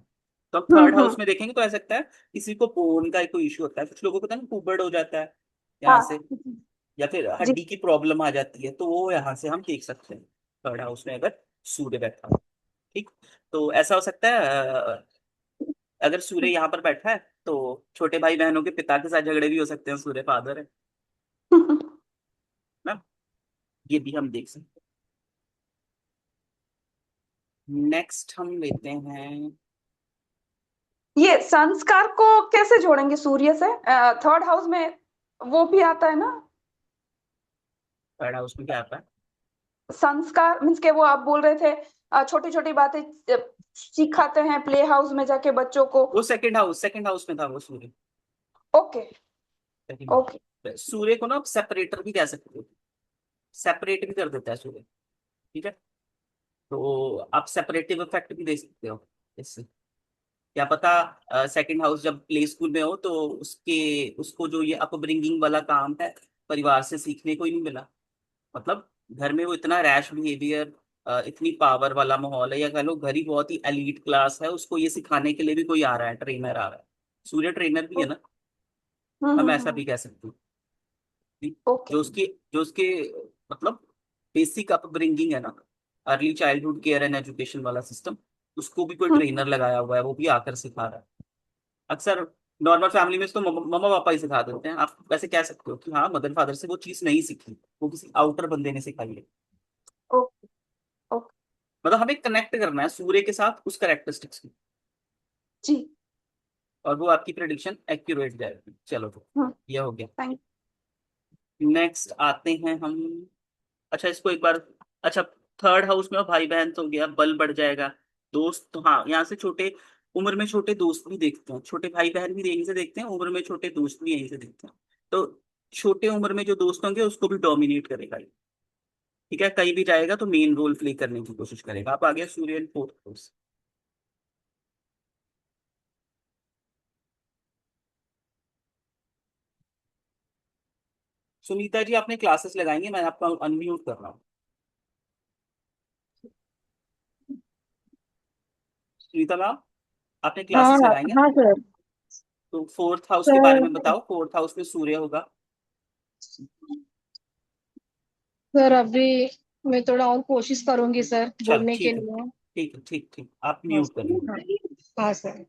तो अब थर्ड हाउस हम्म। में देखेंगे तो ऐसा सकता है किसी को बोन का कोई इश्यू होता है, कुछ लोगों को पता है कुबड़ हो जाता है यहाँ हाँ से, या फिर जी। हड्डी की प्रॉब्लम आ जाती है, तो वो यहाँ से हम देख सकते हैं थर्ड हाउस में अगर सूर्य बैठा हो। ठीक। तो ऐसा हो सकता है अगर सूर्य यहाँ पर बैठा है तो छोटे भाई बहनों के पिता के साथ झगड़े भी हो सकते हैं, सूर्य फादर है ना। ये भी हम देख सकते हैं। नेक्स्ट हम लेते हैं। ये संस्कार को कैसे जोड़ेंगे सूर्य से? थर्ड हाउस में वो भी आता है ना? थर्ड हाउस में क्या आता है? संस्कार मीन्स के वो आप बोल रहे थे छोटी छोटी बातें सिखाते हैं प्ले हाउस में जाके बच्चों को। वो सेकंड हाउस में था वो Surya. Okay second okay. House Surya को ना आप सेपरेटर भी कह सकते हो, सेपरेट भी कर देता है सूर्य। ठीक है, तो आप सेपरेटिव इफेक्ट भी दे सकते हो इससे। क्या पता सेकंड हाउस जब प्ले स्कूल में हो तो उसको जो ये अपब्रिंगिंग वाला काम है परिवार से सीखने को ही नहीं मिला। मतलब घर में वो इतना रैश बिहेवियर, इतनी पावर वाला माहौल है, या कह लो घर ही बहुत ही एलीट क्लास है, उसको ये सिखाने के लिए भी कोई आ रहा है, ट्रेनर आ रहा है। सूर्य ट्रेनर भी है ना, हम ऐसा भी कह सकते हैं। ओके। जो उसकी जो उसके मतलब बेसिक अपब्रिंगिंग है ना, early childhood care and education वाला सिस्टम, उसको भी कोई ट्रेनर लगाया हुआ है, वो भी आकर सिखा रहा है। अक्सर नॉर्मल फैमिली में तो मम्मा पापा ही सिखा देते हैं। आप वैसे कह सकते हो कि हाँ, मदर फादर से वो चीज नहीं सीखी, वो किसी आउटर बंदे ने सिखाई है। Okay okay. मतलब हमें कनेक्ट करना है सूर्य के साथ उस कैरेक्टरिस्टिक्स की, जी। और वो आपकी प्रेडिक्शन एक्यूरेट जाएगी। चलो तो ये हो गया। थैंक। नेक्स्ट आते हैं हम। अच्छा इसको एक बार। अच्छा, थर्ड हाउस में भाई बहन तो हो गया, बल बढ़ जाएगा। दोस्त तो हाँ, यहाँ से छोटे उम्र में छोटे दोस्त भी देखते हैं, छोटे भाई बहन भी यहीं से देखते हैं, उम्र में छोटे दोस्त भी यहीं से देखते हैं। तो छोटे उम्र में जो दोस्त होंगे उसको भी डोमिनेट करेगा ये। ठीक है, कहीं भी जाएगा तो मेन रोल प्ले करने की कोशिश करेगा। आप आ गया सूर्य in fourth house. Sunita ji आपने क्लासेस लगाएंगे, मैं आपका अनम्यूट कर रहा हूँ। सुनीता मैम, आपने हाँ क्लासेस लगाएंगे। हाँ सर। तो फोर्थ हाउस के बारे सर में बताओ, फोर्थ हाउस में सूर्य होगा। सर अभी मैं थोड़ा और कोशिश करूंगी सर चल बोलने के ठीक है, लिए। ठीक है, ठीक ठीक, आप हाँ म्यूट करिए। सर। हाँ सर।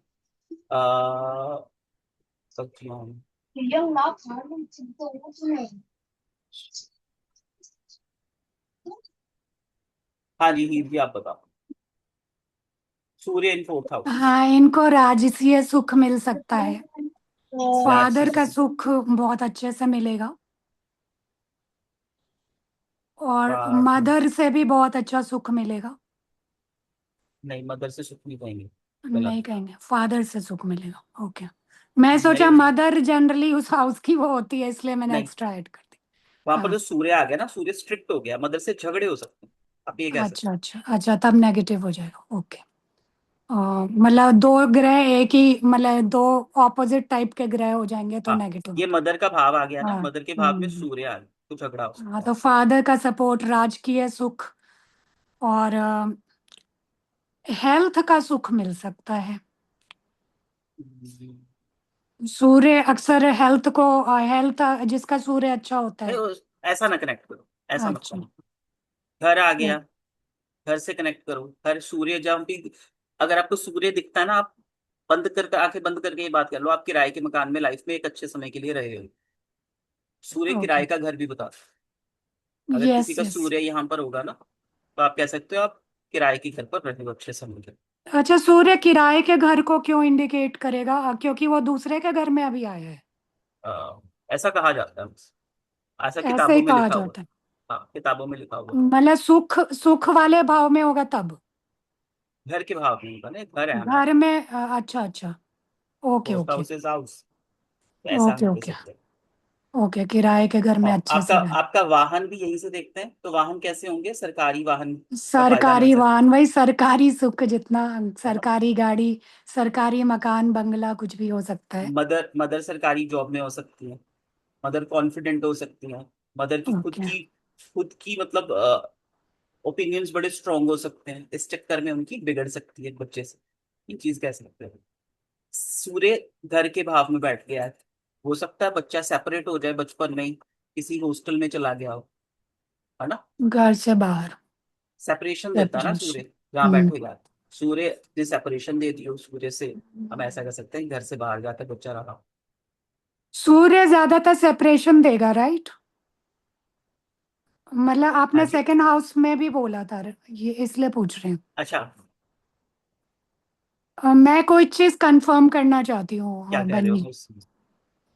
आ, सत्यम। हाँ जी, हीर जी आप बताओ। सूर्य इन फोर्थ हाउस। हाँ, इनको राजसीय सुख मिल सकता है। फादर राजसी का से सुख बहुत अच्छे से मिलेगा, और फादर। मदर से भी बहुत अच्छा सुख मिलेगा। नहीं, मदर से सुख नहीं पाएंगे। नहीं गलत। कहेंगे, फादर से सुख मिलेगा। ओके। मैं सोचा नहीं नहीं मदर जनरली उस हाउस की वो होती है, इसलिए मैंने नहीं, एक्स्ट्रा ऐड कर दी। वहां पर हाँ। जो सूर्य आ गया ना, सूर्य स्ट्रिक्ट हो गया, मदर से झगड़े हो सकते हैं, आप ये कह सकते अच्छा अच्छा अच्छा, तब नेगेटिव हो जाएगा। ओके। मतलब दो ग्रह एक ही, मतलब दो ऑपोजिट टाइप के ग्रह हो जाएंगे हैं। तो हाँ, नेगेटिव ये होगा। मदर का भाव आ गया ना, हाँ। मदर के भाव में सूर्य आ गया तो झगड़ा हो हाँ, सकता है। तो फादर का सपोर्ट, राजकीय सुख और हेल्थ का सुख मिल सकता है। हम्म, सूर्य अक्सर हेल्थ को, हेल्थ जिसका सूर्य अच्छा होता नहीं है। ऐसा ना कनेक्ट करो, ऐसा मत अच्छा। करो। घर आ गया, घर से कनेक्ट करो। घर सूर्य जब भी, अगर आपको सूर्य दिखता है ना, आप बंद करके आंखें बंद करके ये बात कर लो, आप किराए के मकान में लाइफ में एक अच्छे समय के लिए रहे हो। सूर्य ओके। किराए का घर भी बता। अगर किसी यस का यस। सूर्य यहाँ पर होगा ना, तो आप कह सकते हो आप किराए के घर पर रहे हो अच्छे समय के। अच्छा, सूर्य किराए के घर को क्यों इंडिकेट करेगा? क्योंकि वो दूसरे के घर में अभी आया है। अ, ऐसा कहा जाता है, ऐसा ऐसे ही किताबों में कहा लिखा हुआ है। जाता है। हाँ, किताबों में लिखा हुआ मतलब सुख, सुख वाले भाव में होगा तब। है। घर के भाव में होगा ना, घर है हमारा। घर में अच्छा अच्छा। Okay fourth okay. House is house, तो ऐसा ओके हम कह ओके। सकते हैं। ओके, किराए के घर में और अच्छे आपका से रहे। आपका वाहन भी यहीं से देखते हैं, तो वाहन कैसे होंगे? सरकारी वाहन का फायदा मिल सरकारी सकता वाहन, वही सरकारी सुख जितना, है ना। सरकारी गाड़ी, सरकारी मकान बंगला कुछ भी हो सकता है। मदर मदर सरकारी जॉब में हो सकती है, मदर कॉन्फिडेंट हो सकती है, मदर की ओके। खुद की मतलब ओपिनियंस बड़े स्ट्रांग हो सकते हैं, इस चक्कर में उनकी बिगड़ सकती है बच्चे से। ये चीज कह सकते हैं। सूर्य घर के भाव में बैठ गया है, हो सकता है बच्चा सेपरेट हो जाए बचपन में ही, किसी हॉस्टल में चला गया हो, है ना। घर से बाहर। सेपरेशन देता है ना सेपरेशन। सूर्य, जहाँ हम्म। बैठेगा। सूर्य ने सेपरेशन दे दी हो सूर्य से, हम ऐसा कर सकते हैं घर से बाहर जाकर बच्चा रहा हो। सूर्य ज्यादातर सेपरेशन देगा, राइट? मतलब हाँ आपने जी। सेकंड हाउस में भी बोला था, ये इसलिए पूछ रहे हैं। अच्छा, मैं कोई चीज कंफर्म करना चाहती हूँ, क्या कह रहे बन्नी। हो उस?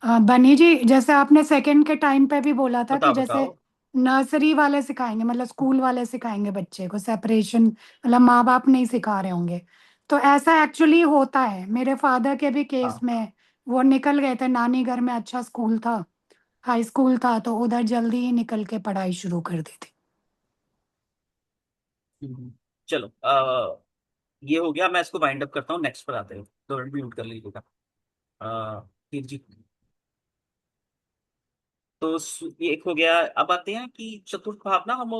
बनी जी, जैसे आपने सेकंड के टाइम पे भी बोला था कि बताओ जैसे बताओ। नर्सरी वाले सिखाएंगे, मतलब स्कूल वाले सिखाएंगे बच्चे को सेपरेशन, मतलब माँ बाप नहीं सिखा रहे होंगे। तो ऐसा एक्चुअली होता है, मेरे फादर के भी केस हाँ। में वो निकल गए थे, नानी घर में अच्छा स्कूल था, हाई स्कूल था, तो उधर जल्दी ही निकल के पढ़ाई शुरू कर दी थी। चलो, ये हो गया, मैं इसको वाइंड अप करता हूँ, नेक्स्ट पर आते हैं, तो म्यूट कर लीजिएगा। फिर जी, तो ये एक हो गया। अब आते हैं कि चतुर्थ भाव ना, हम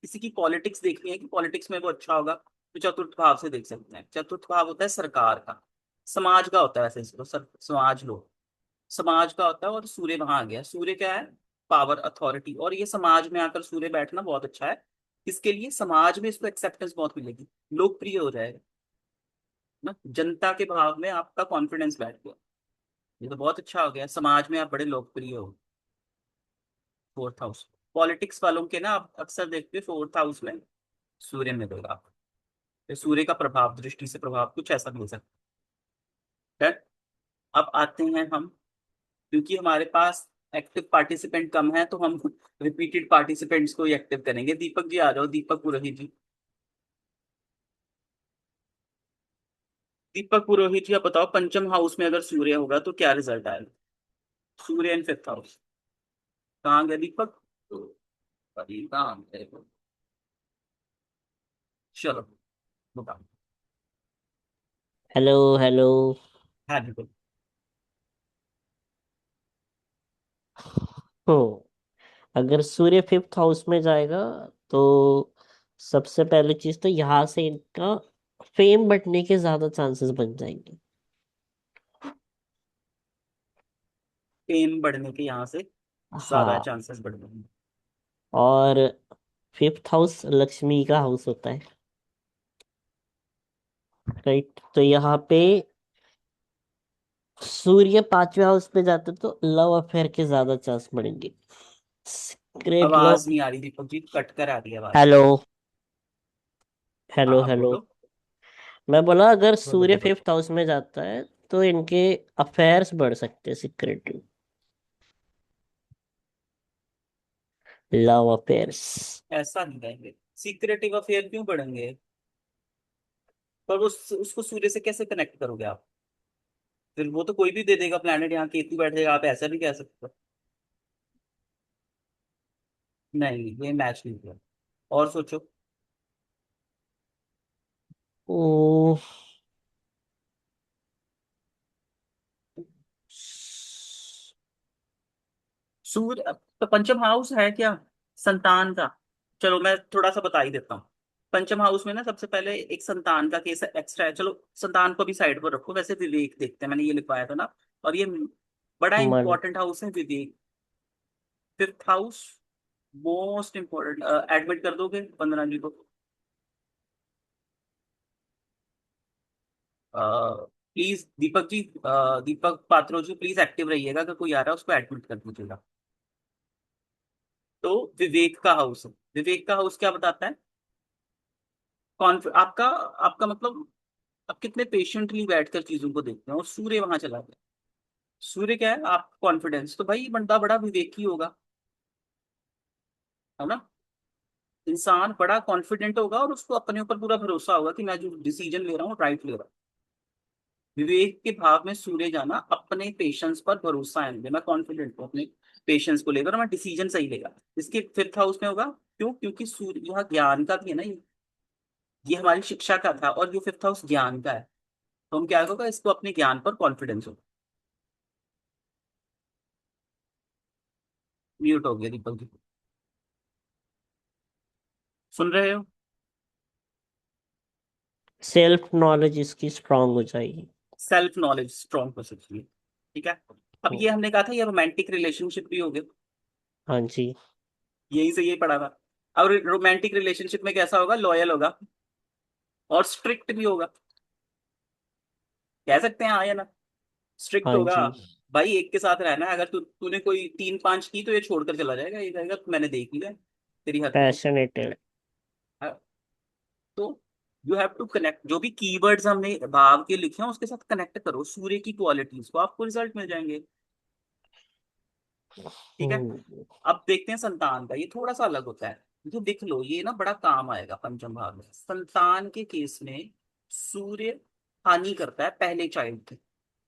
किसी की पॉलिटिक्स देखनी है कि पॉलिटिक्स में वो अच्छा होगा, तो चतुर्थ भाव से देख सकते हैं। चतुर्थ भाव होता है सरकार का, समाज का होता है वैसे इसको, समाज लोग, समाज का होता है। और सूर्य वहां आ गया, सूर्य क्या है? Power, authority. और ये समाज में आकर सूर्य बैठना बहुत अच्छा है, इसके लिए समाज में इसको एक्सेप्टेंस बहुत मिलेगी, लोकप्रिय हो जाएगा ना, जनता के भाव में आपका कॉन्फिडेंस बैठ गया। ये तो बहुत अच्छा हो गया, समाज में आप बड़े लोकप्रिय हो। फोर्थ हाउस, पॉलिटिक्स वालों के ना आप अक्सर देखते हो फोर्थ हाउस में सूर्य मिलेगा आपको। तो सूर्य का प्रभाव, दृष्टि से प्रभाव कुछ ऐसा मिल सकता है। अब आते हैं हम, क्योंकि हमारे पास एक्टिव पार्टिसिपेंट कम है, तो हम रिपीटेड पार्टिसिपेंट्स को ही एक्टिव करेंगे। दीपक जी आ जाओ, दीपक पुरोहित जी। दीपक पुरोहित जी, आप बताओ, पंचम हाउस में अगर सूर्य होगा तो क्या रिजल्ट आएगा? सूर्य इन फिफ्थ हाउस। कहाँ गया दीपक? अरे कहाँ गए वो? चलो बताओ। Hello hello. हाँ बिल्कुल। हम्म अगर सूर्य फिफ्थ हाउस में जाएगा तो सबसे पहली चीज तो यहाँ से इनका फेम बढ़ने के ज्यादा चांसेस बन जाएंगे। फेम बढ़ने के यहाँ से ज्यादा हाँ, चांसेस बढ़ जाएंगे। और फिफ्थ हाउस लक्ष्मी का हाउस होता है, राइट? तो यहाँ पे सूर्य पांचवें हाउस में जाते तो लव अफेयर के ज्यादा चांस बढ़ेंगे, सीक्रेट लव। आवाज नहीं आ रही दीपक जी, कट कर आ रही है आवाज। हेलो हाँ हेलो हाँ हेलो। बोलो। मैं बोला अगर बोलो सूर्य बोलो। फिफ्थ हाउस में जाता है तो इनके अफेयर्स बढ़ सकते हैं, सीक्रेट लव अफेयर्स। ऐसा नहीं कहेंगे, सीक्रेटिव अफेयर क्यों बढ़ेंगे? पर उसको सूर्य से कैसे कनेक्ट करोगे आप? फिर वो तो कोई भी दे देगा प्लेनेट, यहाँ केतु बैठ जाएगा, आप ऐसा भी कह सकते हो। नहीं, ये मैच नहीं किया। और सोचो। ओ, सूर्य तो पंचम हाउस है क्या? संतान का। चलो मैं थोड़ा सा बता ही देता हूँ। पंचम हाउस में ना सबसे पहले एक संतान का केस एक्स्ट्रा है, चलो संतान को भी साइड पर रखो, वैसे विवेक देखते हैं, मैंने ये लिखवाया था ना। और ये बड़ा मन। इंपॉर्टेंट हाउस है Vivek, fifth house, most important. Admit कर दोगे 15 जी को? Please Deepak ji, Deepak Patro ji please active रहिएगा, अगर कोई आ रहा है उसको एडमिट कर दीजिएगा। तो विवेक का हाउस, विवेक का हाउस क्या बताता है? आपका आपका मतलब आप कितने पेशेंटली बैठकर चीजों को देखते हैं, और सूर्य वहां चला गया। सूर्य क्या है? आप कॉन्फिडेंस, तो भाई बंदा बड़ा विवेकी होगा, है ना। इंसान बड़ा कॉन्फिडेंट होगा और उसको अपने ऊपर पूरा भरोसा होगा कि मैं जो डिसीजन ले रहा हूँ राइट ले रहा हूँ। विवेक के भाव में सूर्य जाना, अपने पेशेंस पर भरोसा है मुझे, मैं कॉन्फिडेंट हूँ अपने पेशेंस को लेकर, मैं डिसीजन सही लेगा। इसके फिफ्थ हाउस में होगा, क्यों? क्योंकि सूर्य यहाँ ज्ञान का भी है ना, ये हमारी शिक्षा का था, और ये फिफ्थ हाउस ज्ञान का है। तो हम क्या होगा, इसको अपने ज्ञान पर कॉन्फिडेंस हो। म्यूट हो गया दीपक जी, सुन रहे हो? सेल्फ नॉलेज इसकी स्ट्रांग हो जाएगी। सेल्फ नॉलेज स्ट्रॉन्ग हो सकती है, ठीक है। अब ये हमने कहा था, ये रोमांटिक रिलेशनशिप भी हो गए, हाँ जी। यही से यही पढ़ा था। अब रोमांटिक रिलेशनशिप में कैसा होगा? लॉयल होगा, और स्ट्रिक्ट भी होगा, कह सकते हैं हाँ या ना, स्ट्रिक्ट हाँ होगा। जी। भाई एक के साथ रहना है, अगर तूने कोई 3-5 की तो ये छोड़कर चला जाएगा, ये कहेगा मैंने देख लिया तेरी हरकतें। पैशनेटेड। हाँ, तो यू हैव टू कनेक्ट, जो भी कीवर्ड्स हमने भाव के लिखे हैं उसके साथ कनेक्ट करो सूर्य की क्वालिटीज को, आपको रिजल्ट मिल जाएंगे। ठीक है। हम्म। अब देखते हैं संतान का, ये थोड़ा सा अलग होता है, तो देख लो ये ना बड़ा काम आएगा पंचम भाव में। संतान के केस में सूर्य हानि करता है पहले चाइल्ड की,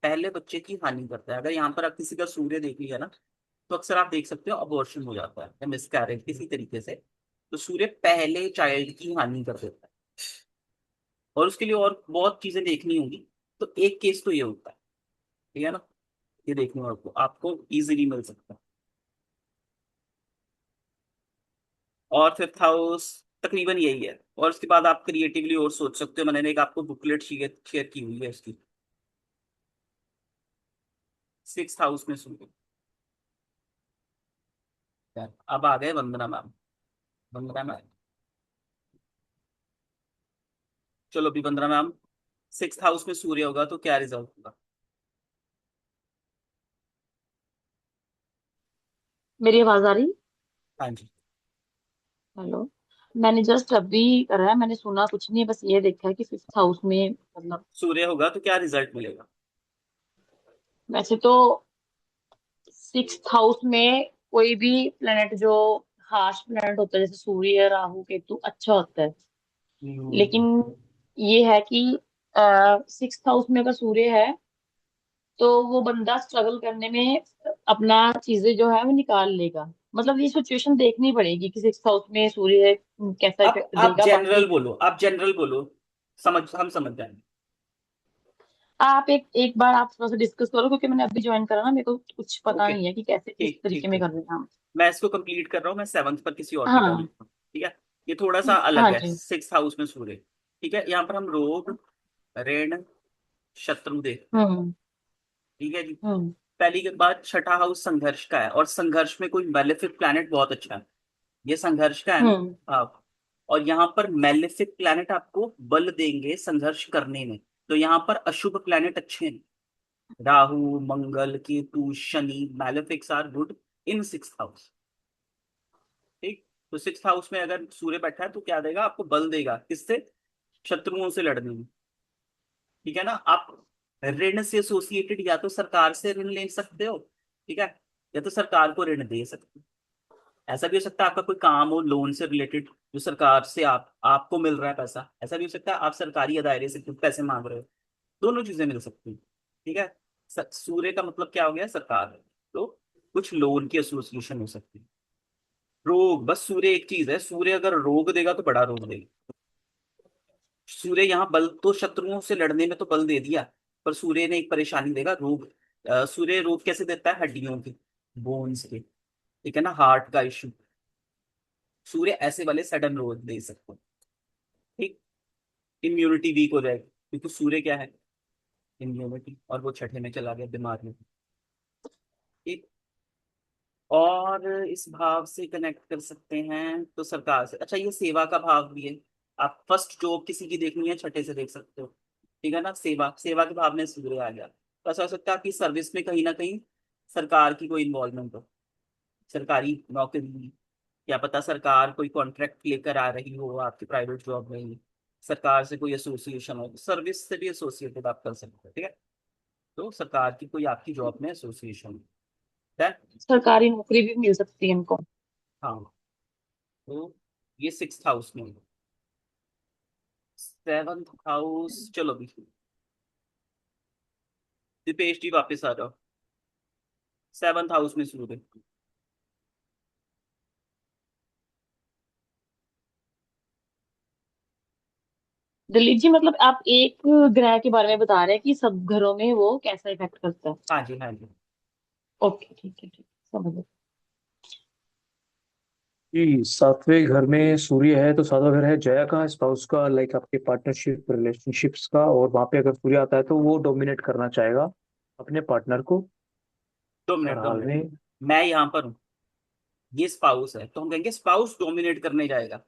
पहले बच्चे की हानि करता है। अगर यहाँ पर आप किसी का सूर्य देख लिया ना, तो अक्सर आप देख सकते हो अबॉर्शन हो जाता है या मिसकैरेज किसी तरीके से। तो सूर्य पहले चाइल्ड की हानि कर देता है, और उसके लिए और बहुत चीजें देखनी होंगी। तो एक केस तो ये होता है, ठीक है ना, ये देखने वाले को आपको इजीली मिल सकता है। और फिफ्थ हाउस तकरीबन यही है, और उसके बाद आप क्रिएटिवली और सोच सकते हो। मैंने एक आपको बुकलेट शेयर शेयर की हुई है इसकी। सिक्स हाउस में सूर्य, अब आ गए वंदना मैम। वंदना मैम, चलो भी वंदना मैम, सिक्स हाउस में सूर्य होगा तो क्या रिजल्ट होगा? मेरी आवाज आ रही? हाँ जी। हेलो। मैंने जस्ट अभी करा है, मैंने सुना कुछ नहीं, बस ये देखा है कि फिफ्थ हाउस में मतलब। सूर्य होगा तो क्या रिजल्ट मिलेगा? वैसे तो सिक्स्थ हाउस में कोई भी प्लेनेट जो हार्श प्लेनेट होता है, जैसे सूर्य, राहु, केतु, अच्छा होता है। लेकिन हम्म, ये है कि सिक्स्थ हाउस में अगर सूर्य है तो वो बंदा स्ट्रगल करने में अपना चीजें जो है वो निकाल लेगा। मतलब ये सिचुएशन देखनी पड़ेगी कि सिक्स्थ हाउस में सूर्य कैसा आप इफेक्ट आप देगा जनरल बाकी। बोलो, आप जनरल बोलो, हम समझ जाएंगे। आप एक एक बार आप थोड़ा सा डिस्कस करो, क्योंकि मैंने अभी ज्वाइन करा ना, मेरे को कुछ पता ओके, नहीं है कि कैसे किस ठीक तरीके ठीक में ठीक। करना है। हाँ। मैं इसको कंप्लीट कर रहा हूँ, मैं सेवंथ पर किसी और की टर्न हाँ। लेता हूँ, ठीक है। ये थोड़ा सा अलग हाँ है, जी। सिक्स हाउस में सूर्य। ठीक है, यहाँ पर हम रोग, ऋण, शत्रु देखते हैं। हम्म। ठीक है जी। हम्म। पहली के बाद छठा हाउस संघर्ष का है, और संघर्ष में कोई मेलेफिक प्लैनेट बहुत अच्छा है, ये संघर्ष का है ना। हम्म। हाँ, और यहाँ पर मेलेफिक प्लैनेट आपको बल देंगे संघर्ष करने में। तो यहाँ पर अशुभ प्लैनेट अच्छे हैं, Rahu, Mangal, Ketu, Shani, malefics are good in six house. ठीक, तो सिक्स हाउस में अगर सूर्य बैठा है तो क्या देगा आपको? बल देगा, किससे? शत्रुओं से लड़ने में। ठीक है ना। आप ऋण से एसोसिएटेड, या तो सरकार से ऋण ले सकते हो, ठीक है, या तो सरकार को ऋण दे सकते हो। ऐसा भी हो सकता है आपका कोई काम हो लोन से रिलेटेड, जो सरकार से आपको मिल रहा है पैसा। ऐसा भी हो सकता है आप सरकारी दायरे से कुछ पैसे मांग रहे हो, दोनों चीजें मिल सकती हैं। ठीक है। सूर्य का मतलब क्या हो गया? सरकार है। तो कुछ लोन की एसोसिएशन हो सकती है। रोग, बस सूर्य एक चीज है, सूर्य अगर रोग देगा तो बड़ा रोग देगा। सूर्य यहाँ बल तो शत्रुओं से लड़ने में तो बल दे दिया, पर सूर्य ने एक परेशानी देगा, रोग। सूर्य रोग कैसे देता है? हड्डियों के, बोन्स के, ठीक है ना, हार्ट का इश्यू। सूर्य ऐसे वाले सडन रोग दे सकते हैं। ठीक, इम्यूनिटी वीक हो जाएगी, क्योंकि सूर्य क्या है? इम्यूनिटी, और वो छठे में चला गया बीमारियों। ठीक, और इस भाव से कनेक्ट कर सकते हैं तो सरकार से। अच्छा, ये सेवा का भाव भी है, आप फर्स्ट जॉब किसी की देखनी है छठे से देख सकते हो। ठीक है ना, सेवा, सेवा के भाव में सूर्य आ गया, तो ऐसा हो सकता है कि सर्विस में कहीं ना कहीं सरकार की कोई इन्वॉल्वमेंट हो, सरकारी नौकरी, क्या पता सरकार कोई कॉन्ट्रैक्ट लेकर आ रही हो आपकी प्राइवेट जॉब में ही, सरकार से कोई एसोसिएशन हो, सर्विस से भी एसोसिएटेड आप कर सकते हो। ठीक है, तो सरकार की कोई आपकी जॉब में एसोसिएशन है। सरकारी नौकरी भी मिल सकती है इनको। हाँ, तो ये सिक्स हाउस में। सेवंथ हाउस, चलो भी दीपेश जी वापस आ जाओ। सेवंथ हाउस में सूर्य, दिलीप जी, मतलब आप एक ग्रह के बारे में बता रहे हैं कि सब घरों में वो कैसा इफेक्ट करता है? हाँ जी हाँ जी। ओके, ठीक है, ठीक, समझ गए। जी, सातवें घर में सूर्य है तो सातवां घर है जया का, स्पाउस का, लाइक आपके पार्टनरशिप रिलेशनशिप्स का। और वहां पे अगर सूर्य आता है तो वो डोमिनेट करना चाहेगा अपने पार्टनर को। दो हर मिनट, दो हाल मिनट, में। मैं यहाँ पर हूँ, ये स्पाउस है, तो हम कहेंगे स्पाउस डोमिनेट करने जाएगा।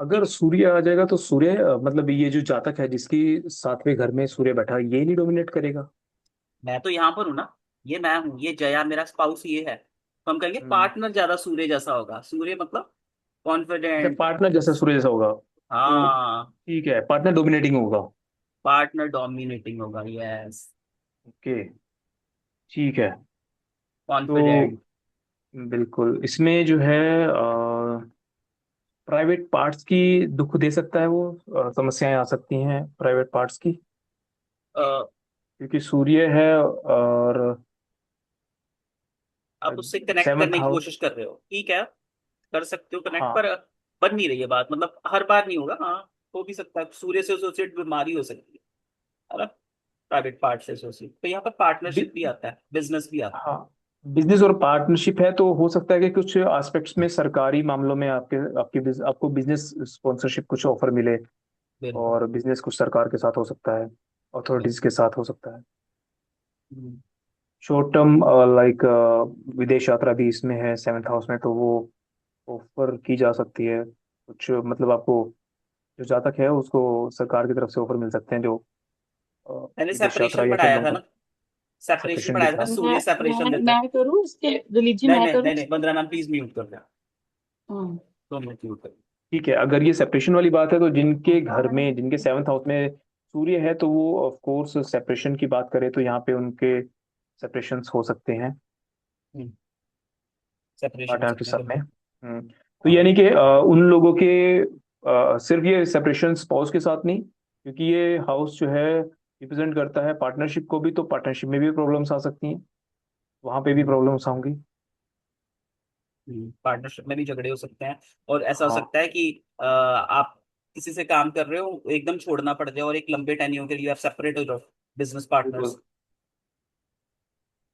अगर सूर्य आ जाएगा तो सूर्य मतलब ये जो जातक है जिसकी 7वें घर में सूर्य बैठा है, ये नहीं डोमिनेट करेगा? मैं तो यहाँ पर हूँ ना, ये मैं हूँ, ये जया मेरा स्पाउस ये है, तो हम कहेंगे हम्म। पार्टनर ज्यादा सूर्य जैसा होगा। सूर्य मतलब अच्छा, कॉन्फिडेंट। पार्टनर जैसा सूर्य जैसा होगा तो हाँ, ठीक है, पार्टनर डोमिनेटिंग होगा। पार्टनर डोमिनेटिंग होगा, यस। ओके, ठीक है। तो कॉन्फिडेंट। बिल्कुल इसमें जो है प्राइवेट पार्ट्स की दुख दे सकता है वो, समस्याएं आ सकती हैं प्राइवेट पार्ट्स की, क्योंकि सूर्य है और आप उससे कनेक्ट सेवंथ करने की हाउस। कोशिश कर रहे हो, ठीक है, कर सकते हो कनेक्ट, हाँ पर बन नहीं रही है बात, मतलब हर बार नहीं होगा। हाँ, हो भी सकता है, सूर्य से एसोसिएट बीमारी हो सकती है ना, प्राइवेट पार्ट से एसोसिएट, तो यहाँ पर बि, पार्टनरशिप भी आता है, बिजनेस भी आता हाँ, बिजनेस और पार्टनरशिप है तो हो सकता है कि कुछ एस्पेक्ट्स में सरकारी मामलों में आपको बिजनेस स्पॉन्सरशिप कुछ ऑफर मिले, है। बिल्कुल। और बिजनेस कुछ सरकार के साथ हो सकता है, बिल्कुल। अथॉरिटीज के साथ हो सकता है। हम्म। शॉर्ट टर्म लाइक विदेश यात्रा भी इसमें है 7th हाउस में, तो वो ऑफर की जा सकती है कुछ, मतलब आपको जो जातक है उसको सरकार की तरफ से ऑफर मिल सकते हैं, जो अ, मैंने विदेश यात्रा सेपरेशन या फिर पढ़ाया था नौकरी, ना, सेपरेशन सेपरेशन के पढ़ाया था ना, साथ। सूर्य सेपरेशन देता है। मैं करूँ इसके दिलीप जी, नहीं मैं नहीं करूँ नहीं नहीं, इसके। वंदना मैम प्लीज म्यूट कर दें, हम्म। 2 मिनट म्यूट कर। ठीक है, अगर ये सेपरेशन वाली बात है तो जिनके घर में, जिनके 7th हाउस में सूर्य है, तो वो ऑफ कोर्स सेपरेशन की बात करें तो यहाँ पे उनके सेपरेशंस हो सकते हैं सेपरेशन पार्ट हो टाइम के सकते हैं, साथ में। बिल्कुल। तो हाँ। यानी कि उन लोगों के सिर्फ ये सेपरेशन स्पाउस के साथ नहीं, क्योंकि ये हाउस जो है रिप्रेजेंट करता है पार्टनरशिप को भी, तो पार्टनरशिप में भी प्रॉब्लम्स आ सकती हैं, वहां पे भी प्रॉब्लम्स आएंगी। पार्टनरशिप में भी झगड़े हो सकते हैं, और ऐसा हो हाँ सकता है कि आप किसी से काम कर रहे हो, एकदम छोड़ना पड़ जाए, और एक लंबे टेन्योर के लिए आप सेपरेट हो जाओ, बिजनेस पार्टनर्स। बिल्कुल।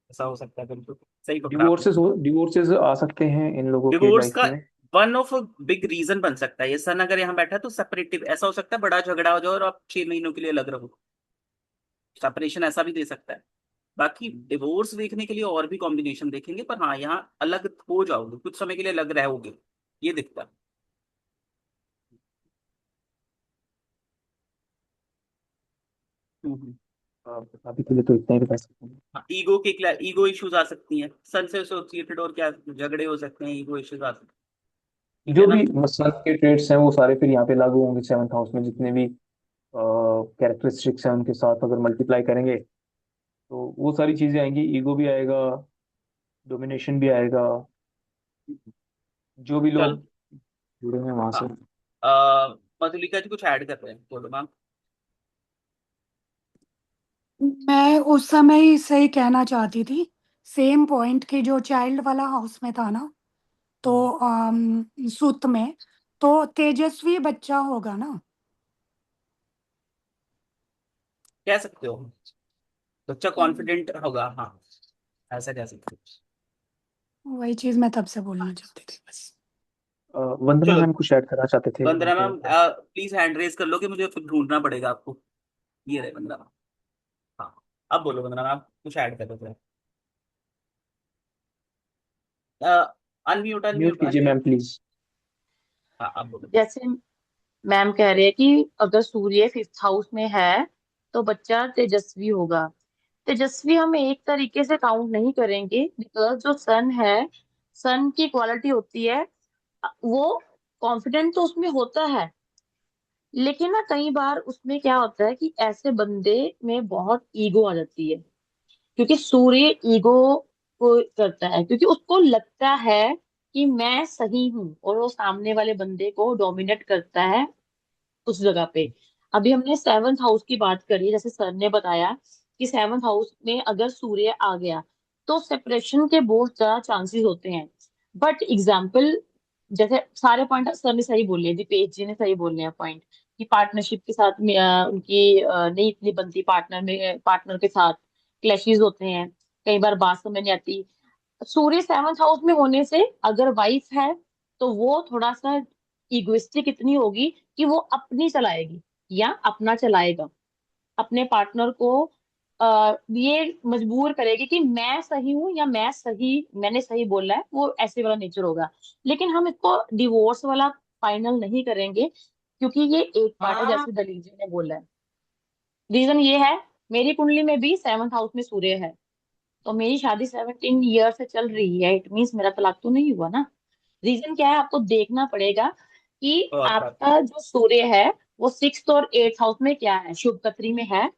ऐसा हो सकता है, बिल्कुल सही पकड़ा आपने। डिवोर्सेस आ सकते हैं इन लोगों के डिवोर्स लाइफ का में। वन ऑफ बिग रीजन बन सकता है ये। सन अगर यहाँ बैठा है तो सेपरेटिव, ऐसा हो सकता है बड़ा झगड़ा हो जाए और आप 6 महीनों के लिए अलग रहो, सेपरेशन ऐसा भी दे सकता है। बाकी डिवोर्स देखने के लिए और भी कॉम्बिनेशन देखेंगे, पर हाँ, यहाँ अलग हो जाओगे, कुछ समय के लिए अलग रहोगे, ये दिखता है। हम्म। अभी के लिए तो इतना ही बता सकते हैं। हाँ, ईगो इश्यूज आ सकती हैं, सन से एसोसिएटेड, और क्या झगड़े हो सकते हैं, ईगो इश्यूज आ सकते हैं, ठीक है जो ना। भी मसलन के ट्रेड्स हैं वो सारे फिर यहाँ पे लागू होंगे 7th हाउस में, जितने भी कैरेक्टरिस्टिक्स हैं उनके साथ अगर मल्टीप्लाई करेंगे तो वो सारी चीजें आएंगी, ईगो भी आएगा, डोमिनेशन भी आएगा, जो भी चल। लोग जुड़े हैं वहां हाँ। से। मधुलिका जी कुछ ऐड कर रहे हैं, बोलो मैम। मैं उस समय ही सही कहना चाहती थी, सेम पॉइंट कि जो चाइल्ड वाला हाउस में था ना, तो सुत में तो तेजस्वी बच्चा होगा ना। कह सकते हो, बच्चा कॉन्फिडेंट होगा, हाँ, ऐसा कह सकते हो। वही चीज मैं तब से बोलना चाहती थी बस। वंदना चलो, मैम कुछ ऐड करना चाहते थे वंदना उनको। मैम प्लीज हैंड रेज कर लो, कि मुझे फिर ढूंढना पड़ेगा आपको। ये रहे वंदना मैम। हाँ, अब बोलो वंदना मैम, कुछ ऐड कर दो। अनम्यूट म्यूट अनम्यूट कीजिए मैम अनम्यूट। प्लीज। हाँ, अब बोलो। जैसे मैम कह रहे हैं कि अगर सूर्य 5th हाउस में है तो बच्चा तेजस्वी होगा। तेजस्वी हम एक तरीके से काउंट नहीं करेंगे, बिकॉज जो सन है, सन की क्वालिटी होती है, वो कॉन्फिडेंट तो उसमें होता है, लेकिन ना कई बार उसमें क्या होता है कि ऐसे बंदे में बहुत ईगो आ जाती है, क्योंकि सूर्य ईगो को करता है, क्योंकि उसको लगता है कि मैं सही हूँ, और वो सामने वाले बंदे को डोमिनेट करता है उस जगह पे। अभी हमने 7th हाउस की बात करी, जैसे सर ने बताया कि 7th हाउस में अगर सूर्य आ गया तो सेपरेशन के बहुत ज्यादा चांसेस होते हैं। बट एग्जाम्पल, जैसे सारे पॉइंट सर ने सही बोले, दीपेश जी ने सही बोले हैं पॉइंट, कि पार्टनरशिप के साथ में, उनकी नहीं इतनी बनती, पार्टनर के साथ क्लैशेस होते हैं, कई बार बात समझ नहीं आती। सूर्य 7th हाउस में होने से अगर वाइफ है तो वो थोड़ा सा इगोइस्टिक इतनी होगी कि वो अपनी चलाएगी या अपना चलाएगा, अपने पार्टनर को ये मजबूर करेगी कि मैं सही हूं या मैं सही, मैंने सही बोला है, वो ऐसे वाला नेचर होगा। लेकिन हम इसको डिवोर्स वाला फाइनल नहीं करेंगे, क्योंकि ये एक पार्ट है, जैसे दलील जी ने बोला है। रीजन ये है, मेरी कुंडली में भी 7th हाउस में सूर्य है, तो मेरी शादी 17 ईयर से चल रही है, इट मीन्स मेरा तलाक तो नहीं हुआ ना। रीजन क्या है, आपको देखना पड़ेगा कि और बात आपका जो सूर्य है वो 6th और 8th हाउस में क्या है, शुभ कत्री में है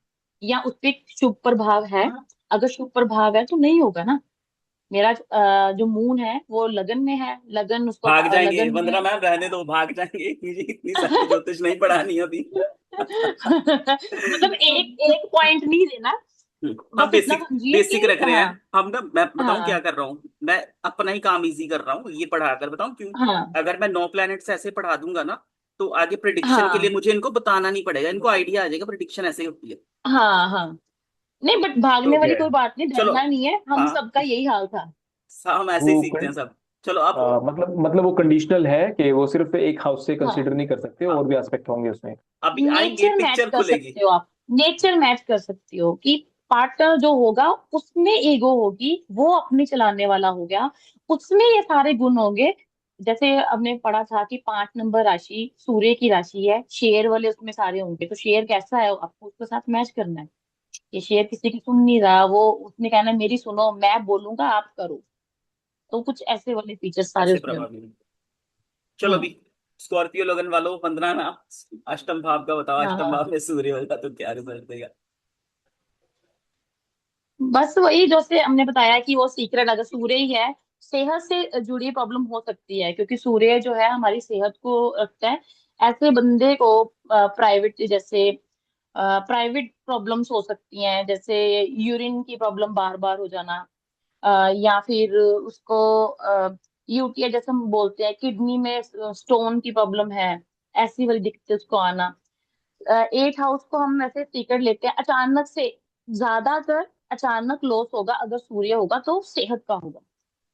या उस पे शुभ प्रभाव है। अगर शुभ प्रभाव है तो नहीं होगा ना। मेरा जो मून है वो लगन में है, लगन उसको भाग जाएंगे लगन वंदना में मैम, रहने दो, भाग जाएंगे, इतनी सारी ज्योतिष नहीं पढ़ानी अभी। मतलब एक एक पॉइंट नहीं देना, हम बस इतना बेसिक समझिए बेसिक कि रख रहे हैं। हाँ। हम ना, मैं बताऊं क्या हाँ। कर रहा हूँ, मैं अपना ही काम इजी कर रहा हूँ ये पढ़ा कर, बताऊं क्यों? हाँ। अगर मैं 9 प्लैनेट्स ऐसे पढ़ा दूंगा ना, तो आगे प्रिडिक्शन के लिए हाँ। मुझे इनको बताना नहीं पड़ेगा, इनको आइडिया आ जाएगा प्रिडिक्शन ऐसे होती है। हाँ। हाँ। नहीं, बट तो भागने वाली ठीक है। कोई बात नहीं, चलो, डरना नहीं है, हम हाँ, सबका यही हाल था। हम ऐसे ही वो सीखते हैं सब। चलो अब, मतलब वो कंडीशनल है कि वो सिर्फ एक हाउस से हाँ, कंसीडर नहीं कर सकते, हाँ, और भी एस्पेक्ट होंगे उसमें। अभी आएंगे, नेचर मैच पिक्चर कर खुलेगी। सकते हो आप, नेचर मैच कर सकते हो कि पार्टनर जो होगा उसमें ईगो होगी, वो अपनी चलाने वाला हो गया, उसमें ये सारे गुण होंगे। जैसे हमने पढ़ा था कि 5 नंबर राशि सूर्य की राशि है, शेर वाले उसमें सारे होंगे, तो शेर कैसा है आपको उसके साथ मैच करना है। ये शेर किसी की सुन नहीं रहा, वो उसने कहना मेरी सुनो, मैं बोलूंगा आप करो, तो कुछ ऐसे वाले फीचर्स सारे ऐसे उसमें प्रभाव होंगे। नहीं। चलो हम्म। अभी, स्कॉर्पियो लगन वालों, 15 ना, अष्टम भाव का बताओ, हाँ। अष्टम हाँ। भाव में सूर्य होगा तो क्या रिजल्ट देगा? बस वही जो से हमने बताया कि वो सीक्रेट, अगर सूर्य ही है, सेहत से जुड़ी प्रॉब्लम हो सकती है, क्योंकि सूर्य जो है हमारी सेहत को रखता है। ऐसे बंदे को प्राइवेट, जैसे प्राइवेट प्रॉब्लम्स हो सकती हैं, जैसे यूरिन की प्रॉब्लम बार बार हो जाना, या फिर उसको यूटीआई जैसे हम बोलते हैं, किडनी में स्टोन की प्रॉब्लम है, ऐसी वाली दिक्कत उसको आना। 8th हाउस को हम ऐसे सीक्रेट लेते हैं, अचानक से, ज्यादातर अचानक लॉस होगा अगर सूर्य होगा तो सेहत का होगा,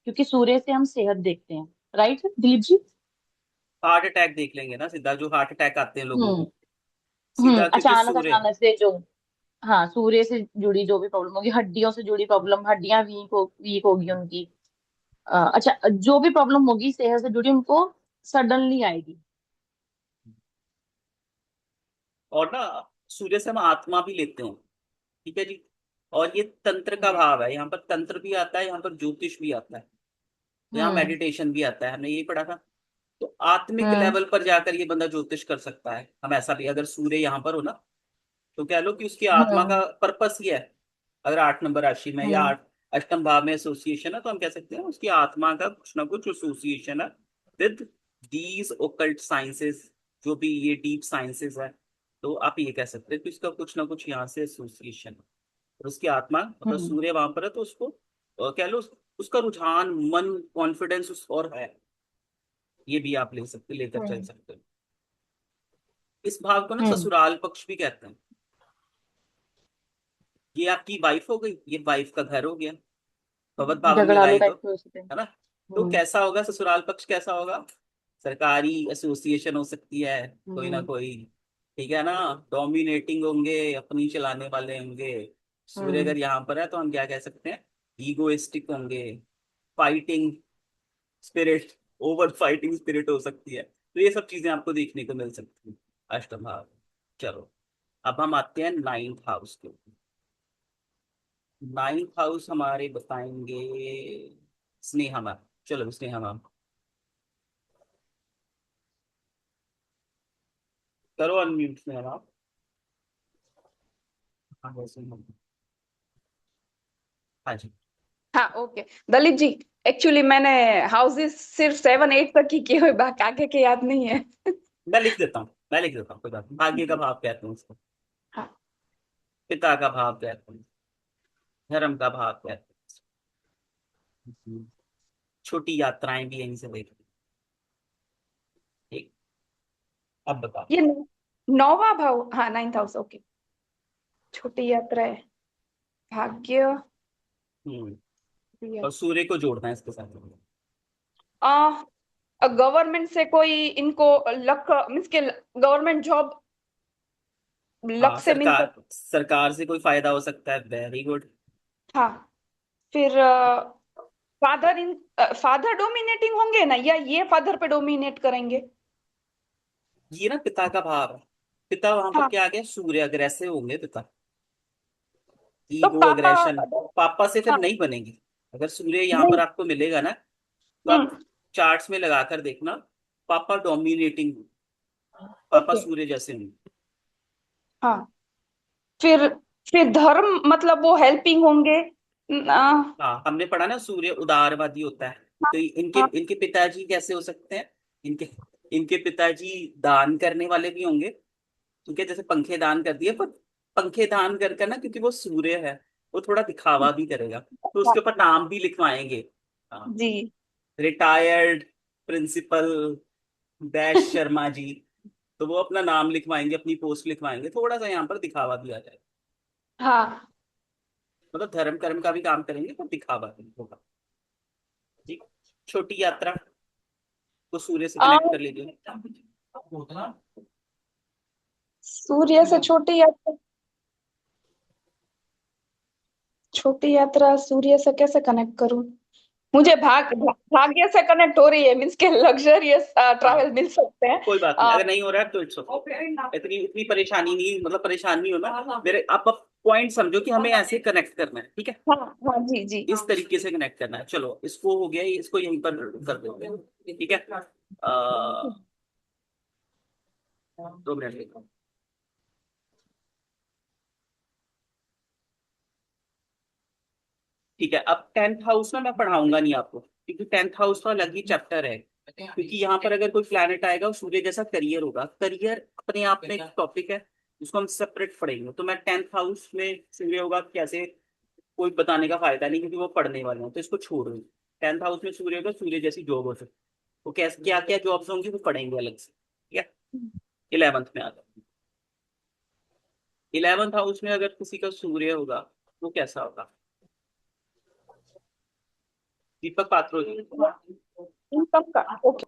क्योंकि सूर्य से हम सेहत देखते हैं। Right Dilip ji? Heart attack देख लेंगे ना सीधा, जो हार्ट अटैक आते हैं लोगों हम्म। को, सीधा क्योंकि अचानक सूर्य। अचानक से जो, हाँ, सूर्य से जुड़ी जो भी प्रॉब्लम होगी, हड्डियों से जुड़ी प्रॉब्लम, हड्डियां वीक होगी उनकी, अच्छा, जो भी प्रॉब्लम होगी सेहत से जुड़ी उनको सडनली आएगी। और ना, सूर्य से हम आत्मा भी लेते हैं, ठीक है जी। और ये तंत्र का हम्म। भाव है, यहाँ पर तंत्र भी आता है, यहाँ पर ज्योतिष भी आता है, यहाँ हम्म। मेडिटेशन भी आता है, हमने यही पढ़ा था। तो आत्मिक हम्म। लेवल पर जाकर ये बंदा ज्योतिष कर सकता है। हम ऐसा भी, अगर सूर्य यहाँ पर हो ना, तो कह लो कि उसकी आत्मा हम्म। का पर्पस ये है। अगर 8 नंबर राशि में या हम्म। अष्टम भाव में एसोसिएशन है, तो हम कह सकते हैं उसकी आत्मा का कुछ ना कुछ एसोसिएशन है विद दीज ओकल्ट साइंसेस, जो भी ये डीप साइंसेस है। तो आप ये कह सकते हैं कि इसका कुछ ना कुछ यहाँ से एसोसिएशन है। और उसकी आत्मा, मतलब हम्म। सूर्य वहां पर है, तो उसको कह लो उसका रुझान, मन, कॉन्फिडेंस उस और है। ये भी आप ले सकते, लेकर चल हम्म। सकते हो। इस भाव को ना हम्म। ससुराल पक्ष भी कहते हैं। ये आपकी वाइफ हो गई, ये वाइफ का घर हो गया, भगवत भावन में झगड़ालू लगाई तो, टाइप के हो सकते हैं। है ना? तो हम्म। कैसा होगा ससुराल पक्ष, कैसा होगा? सरकारी एसोसिएशन हो सकती है, कोई ना हम्म। कोई, ठीक है ना? डोमिनेटिंग होंगे, अपनी चलाने वाले होंगे। सूर्य हम्म। अगर यहाँ पर है तो हम क्या कह सकते हैं? ईगोइस्टिक होंगे, fighting spirit, over fighting spirit हो सकती है। तो ये सब चीजें आपको देखने को मिल सकती है अष्टम भाव। चलो, अब हम आते हैं 9th हाउस के ऊपर। 9th हाउस हमारे बताएंगे स्नेहा मैम। चलो स्नेहा मैम, करो अनम्यूट स्नेहा मैम। हाँ वैसे ही हाँ जी। हाँ ओके। दलित जी, एक्चुअली मैंने हाउसेस सिर्फ 7 8 तक ही किए हुए, बाकी आगे के याद नहीं है। मैं लिख देता हूँ, मैं लिख देता हूँ, कोई बात नहीं। भाग्य का भाव कहते हैं उसको, हाँ। पिता का भाव कहते हैं, धर्म का भाव कहते हैं, छोटी यात्राएं भी यहीं से देखते हैं। ठीक, अब बताओ। ये 9वां भाव, हाँ 9th हाउस, ओके। छोटी यात्रा है, भाग्य। हम्म। प्रिय। और सूर्य को जोड़ना है इसके साथ। गवर्नमेंट से कोई इनको लक मीन्स के गवर्नमेंट जॉब लक हाँ, से मिल सरकार, सकती। सरकार से कोई फायदा हो सकता है, वेरी गुड। हाँ। फिर फादर इन फादर डोमिनेटिंग होंगे ना, या ये फादर पे डोमिनेट करेंगे? ये ना पिता का भाव है। पिता वहां पर हाँ, क्या आ गया, सूर्य, अगर ऐसे होंगे पिता, तो ईगो, पापा। अग्रेशन, पापा से फिर हाँ। नहीं बनेगी। अगर सूर्य यहाँ नहीं। पर आपको मिलेगा ना, तो आप हम्म। चार्ट्स में लगाकर देखना, पापा डोमिनेटिंग, पापा ओके। सूर्य जैसे होंगे। हाँ। फिर फिर धर्म मतलब वो हेल्पिंग होंगे। हाँ, हमने पढ़ा ना सूर्य उदारवादी होता है। तो इनके हाँ। इनके पिताजी कैसे हो सकते हैं? इनके इनके पिताजी दान करने वाले भी होंगे। ठीक है, जैसे पंखे दान कर दिए, पर पंखे दान कर कर ना, क्योंकि वो सूर्य है, वो थोड़ा दिखावा भी करेगा, तो हाँ, उसके ऊपर नाम भी लिखवाएंगे। जी। Retired principal dash Sharma ji. तो वो अपना नाम लिखवाएंगे, अपनी पोस्ट लिखवाएंगे, थोड़ा सा यहाँ पर दिखावा भी आ जाएगा। हाँ। मतलब धर्म कर्म का भी काम करेंगे, पर दिखावा भी होगा। ठीक। छोटी यात्रा को सूर्य से आ, कनेक्ट कर लीजिए। सूर्य से छोटी यात्रा सूर्य से कैसे कनेक्ट करूं? मुझे भाग्य से कनेक्ट हो रही है, मीन्स के लग्जरियस हाँ, ट्रैवल मिल सकते हैं। कोई बात नहीं, अगर नहीं हो रहा है तो इट्स ओके। इतनी इतनी परेशानी नहीं, मतलब परेशान नहीं होना मेरे। आप पॉइंट समझो कि हमें ऐसे कनेक्ट करना है, ठीक है? हाँ हाँ, जी जी। इस तरीके से कनेक्ट करना है। चलो, इसको हो गया, इसको यहीं पर कर देते हैं, ठीक है? 2 मिनट लेता हूँ। ठीक है, अब 10th हाउस में मैं पढ़ाऊंगा नहीं आपको, क्योंकि 10th हाउस का अलग ही चैप्टर है। क्योंकि यहाँ पर अगर कोई प्लैनेट आएगा, सूर्य जैसा करियर होगा, करियर अपने आप में एक टॉपिक है, उसको हम सेपरेट पढ़ेंगे। तो मैं 10th हाउस में सूर्य होगा कैसे, कोई बताने का फायदा नहीं, क्योंकि वो पढ़ने वाले हैं, तो इसको छोड़ दो। 10th हाउस में सूर्य होगा, सूर्य जैसी जॉब हो सकती है। वो कैसे, क्या क्या जॉब्स होंगी, वो पढ़ेंगे अलग से, ठीक है? 11th में आ जाओ। 11th हाउस में अगर किसी का सूर्य होगा, वो कैसा होगा? दीपक पात्रो जी। इनकम का, ओके।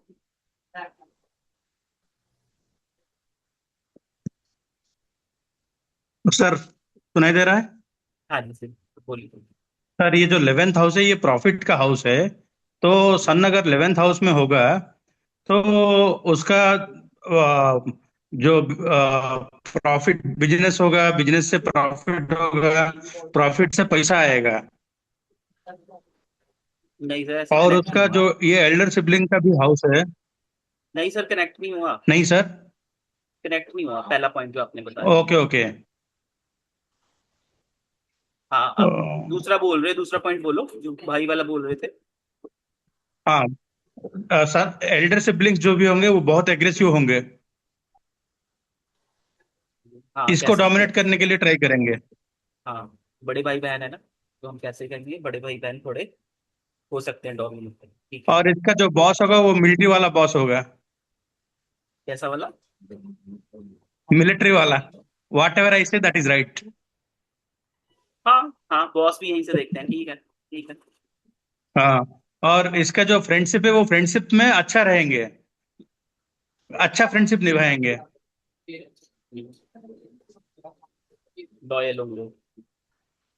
सर सुनाई दे रहा है? हाँ जी सर, बोलिए। सर ये जो 11th हाउस है, ये प्रॉफिट का हाउस है। तो सन अगर 11th हाउस में होगा, तो उसका जो प्रॉफिट बिजनेस होगा, बिजनेस से प्रॉफिट होगा, प्रॉफिट से पैसा आएगा। नहीं सर, ऐसे और कनेक्ट नहीं उसका हुआ। जो ये एल्डर सिबलिंग का भी हाउस है। नहीं सर, कनेक्ट नहीं हुआ। नहीं सर। कनेक्ट नहीं हुआ, पहला पॉइंट जो आपने बताया। Okay okay. हाँ, अब दूसरा बोल रहे, दूसरा पॉइंट बोलो जो भाई वाला बोल रहे थे। हाँ सर, एल्डर सिबलिंग्स जो भी होंगे वो बहुत एग्रेसिव होंगे, हाँ, इसको कैसे डोमिनेट मतलब? करने के लिए ट्राई करेंगे। हाँ, बड़े भाई बहन है ना, तो हम कैसे करेंगे, बड़े भाई बहन थोड़े हो सकते हैं डोमिनेट, ठीक है? और इसका जो बॉस होगा वो मिलिट्री वाला बॉस होगा। कैसा वाला? मिलिट्री वाला। What ever I say that is right. हाँ हाँ, बॉस भी यहीं से देखते हैं, ठीक है, ठीक है। हाँ। और इसका जो फ्रेंडशिप है वो फ्रेंडशिप में अच्छा रहेंगे, अच्छा फ्रेंडशिप निभाएंगे। लॉयल होंगे।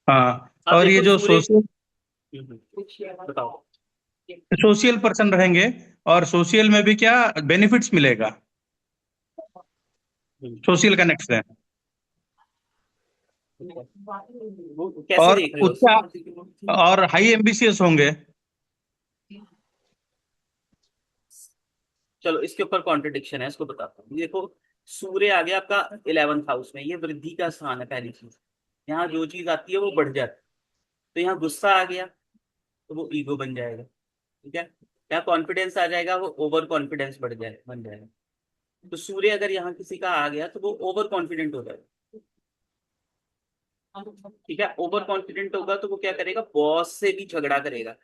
हाँ। आप और ये देखो जो सूर्य। सोशल बताओ। सोशल पर्सन रहेंगे, और सोशल में भी क्या बेनिफिट्स मिलेगा, हम्म, सोशल कनेक्ट है। वो कैसे और देख रहे हो उच्च, उसको? और हाई एम्बिशियस होंगे। चलो, इसके ऊपर कॉन्ट्रडिक्शन है, इसको बताता हूँ। देखो, सूर्य आ गया आपका 11th हाउस में, ये वृद्धि का स्थान है, पहली चीज। यहाँ जो चीज आती है वो बढ़ जाती है। तो यहाँ गुस्सा आ गया, तो वो ईगो बन जाएगा, ठीक है? यहाँ कॉन्फिडेंस आ जाएगा, वो ओवर कॉन्फिडेंस बढ़ जाए बन जाएगा। तो सूर्य अगर यहाँ किसी का आ गया, तो वो ओवर कॉन्फिडेंट हो जाएगा, ठीक है? ओवर कॉन्फिडेंट होगा तो वो क्या करेगा, बॉस से भी झगड़ा करेगा,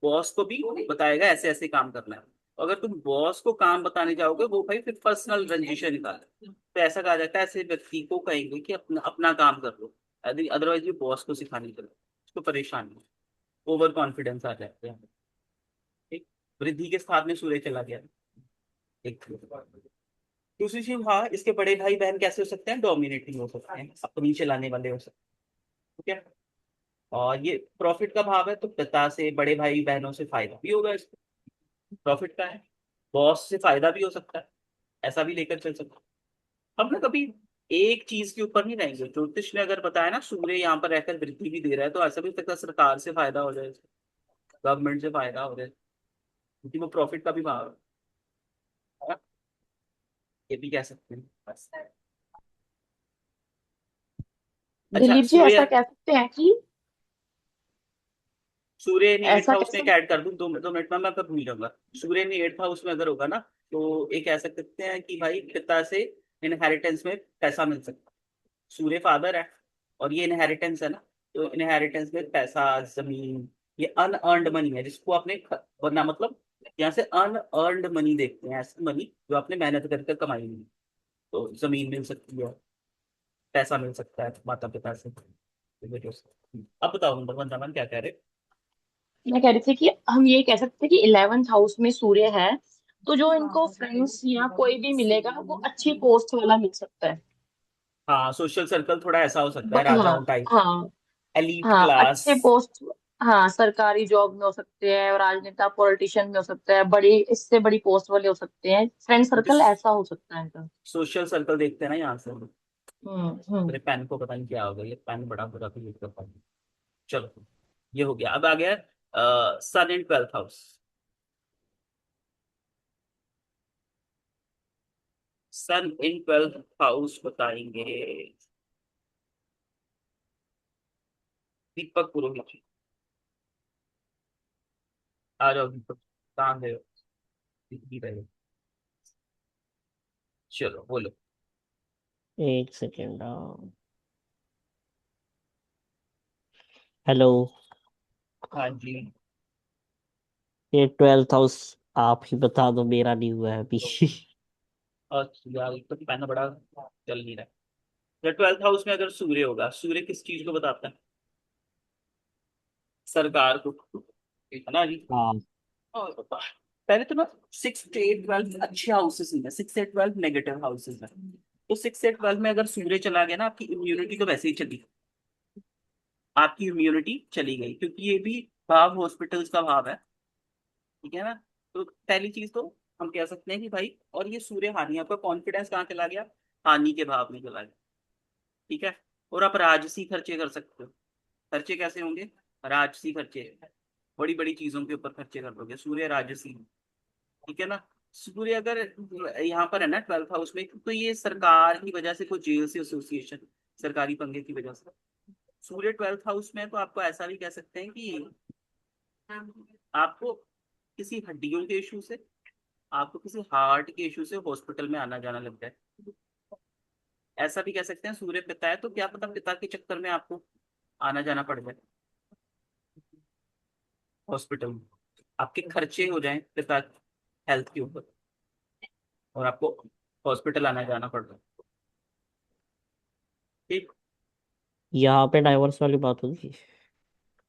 बॉस को भी बताएगा ऐसे ऐसे काम करना है। अगर तुम बॉस को काम बताने जाओगे, वो भाई फिर पर्सनल रंजिशन निकाले। तो ऐसा कहा जाता है, ऐसे व्यक्ति को कहेंगे कि अपना अपना काम कर लो, अदरवाइज ये बॉस को सिखाने चलो, उसको परेशान हो, ओवर कॉन्फिडेंस आ जाता है। ठीक। वृद्धि के साथ में सूर्य चला गया। एक दूसरी चीज, हाँ, इसके बड़े भाई बहन कैसे हो सकते हैं, डोमिनेटिंग हो सकते हैं, अपनी चलाने वाले हो सकते हैं, ठीक है? और ये प्रॉफिट का भाव है, तो पिता से, बड़े भाई बहनों से फायदा भी होगा इसको, प्रॉफिट का है। बॉस से फायदा भी हो सकता है, ऐसा भी लेकर चल सकते हैं। हम ना कभी एक चीज के ऊपर नहीं रहेंगे। ज्योतिष ने अगर बताया ना सूर्य यहाँ पर रहकर वृद्धि भी दे रहा है, तो ऐसा भी हो सकता है सरकार से फायदा हो जाए, गवर्नमेंट से फायदा हो जाए, क्योंकि वो प्रॉफिट का भी भाव है। ये भी कह सकते हैं बस। अच्छा दिलीप जी, सूर्य, ऐसा कह सकते हैं कि सूर्य ने एट्थ ऐसा हाउस में कैसे? क्या ऐड कर दूं, 2 मिनट में मैं कब भूल जाऊंगा। सूर्य ने एट्थ हाउस में अगर होगा ना, तो ये कह सकते हैं कि भाई पिता से इनहेरिटेंस में पैसा मिल सकता है। सूर्य फादर है और ये इनहेरिटेंस है ना, तो इनहेरिटेंस में पैसा, जमीन, ये अनअर्नड मनी है जिसको आपने वरना मतलब यहाँ से अनअर्नड मनी देखते हैं, ऐसी मनी जो आपने मेहनत करके कमाई नहीं। तो जमीन मिल सकती है, पैसा मिल सकता है माता पिता से। अब बताओ नंबर वन जमान क्या कह रहे मैं कह रही थी कि हम ये कह सकते हैं कि 11th हाउस में सूर्य है, तो जो इनको फ्रेंड्स या कोई भी मिलेगा वो अच्छी पोस्ट वाला मिल सकता है। हाँ, सोशल सर्कल थोड़ा ऐसा हो सकता है, हाँ राजाओं टाइप, हाँ एलीट हाँ, क्लास। अच्छे पोस्ट। हाँ, सरकारी जॉब में हो सकते हैं, राजनेता पॉलिटिशियन में हो सकता है, बड़ी इससे बड़ी पोस्ट वाले हो सकते हैं, फ्रेंड क्योंकि सर्कल ऐसा हो सकता है इनका। सोशल सर्कल देखते हैं ना यहाँ से। हम्म। मेरे पेन को पता नहीं क्या हो गया, ये पेन बड़ा बुरा भी यूज कर पाऊँ। चलो, ये हो गया। अब आ गया sun in twelfth house. Sun in twelfth house बताएंगे दीपक पुरोहित जी। आ जाओ दीपक, कहाँ गए हो? दिख नहीं रहे हो। चलो बोलो। एक सेकेंड। हेलो। हाँ जी। ये 12th हाउस आप ही बता दो, मेरा नहीं हुआ है अभी। और यार एक तो पेन बड़ा चल नहीं रहा है। ट्वेल्थ हाउस में अगर सूर्य होगा, सूर्य किस चीज को बताता है? सरकार को, है ना जी। हाँ। और पहले तो ना 6 8 12 अच्छे हाउसेस हैं, 6 8 12 नेगेटिव हाउसेस हैं। तो 6 8 12 में अगर सूर्य चला गया ना, आपकी इम्यूनिटी तो वैसे ही चली, आपकी इम्यूनिटी चली गई, क्योंकि ये भी भाव हॉस्पिटल्स का भाव है। ठीक है ना। तो पहली चीज तो हम कह सकते हैं कि भाई, और ये सूर्य हानि, आपका कॉन्फिडेंस कहाँ चला गया? हानि के भाव में चला गया। ठीक है। और आप राजसी खर्चे कर सकते हो। खर्चे कैसे होंगे? राजसी खर्चे, बड़ी बड़ी चीजों के ऊपर खर्चे कर दोगे, सूर्य राजसी। ठीक है ना। सूर्य अगर यहाँ पर है ना ट्वेल्थ हाउस में, तो ये सरकार की वजह से, कोई जेल से एसोसिएशन, सरकारी पंगे की वजह से सूर्य ट्वेल्थ हाउस में है, तो आपको ऐसा भी कह सकते हैं कि आपको किसी हड्डियों के इशू से, आपको किसी हार्ट के इशू से हॉस्पिटल में आना जाना लग जाए। ऐसा भी कह सकते हैं सूर्य पिता है, तो क्या पता पिता के चक्कर में आपको आना जाना पड़ जाए हॉस्पिटल में, आपके खर्चे हो जाएं पिता हेल्थ के ऊपर, और आपको हॉस्पिटल आना जाना पड़ जाए। ठीक। यहाँ पे डाइवोर्स वाली बात होगी।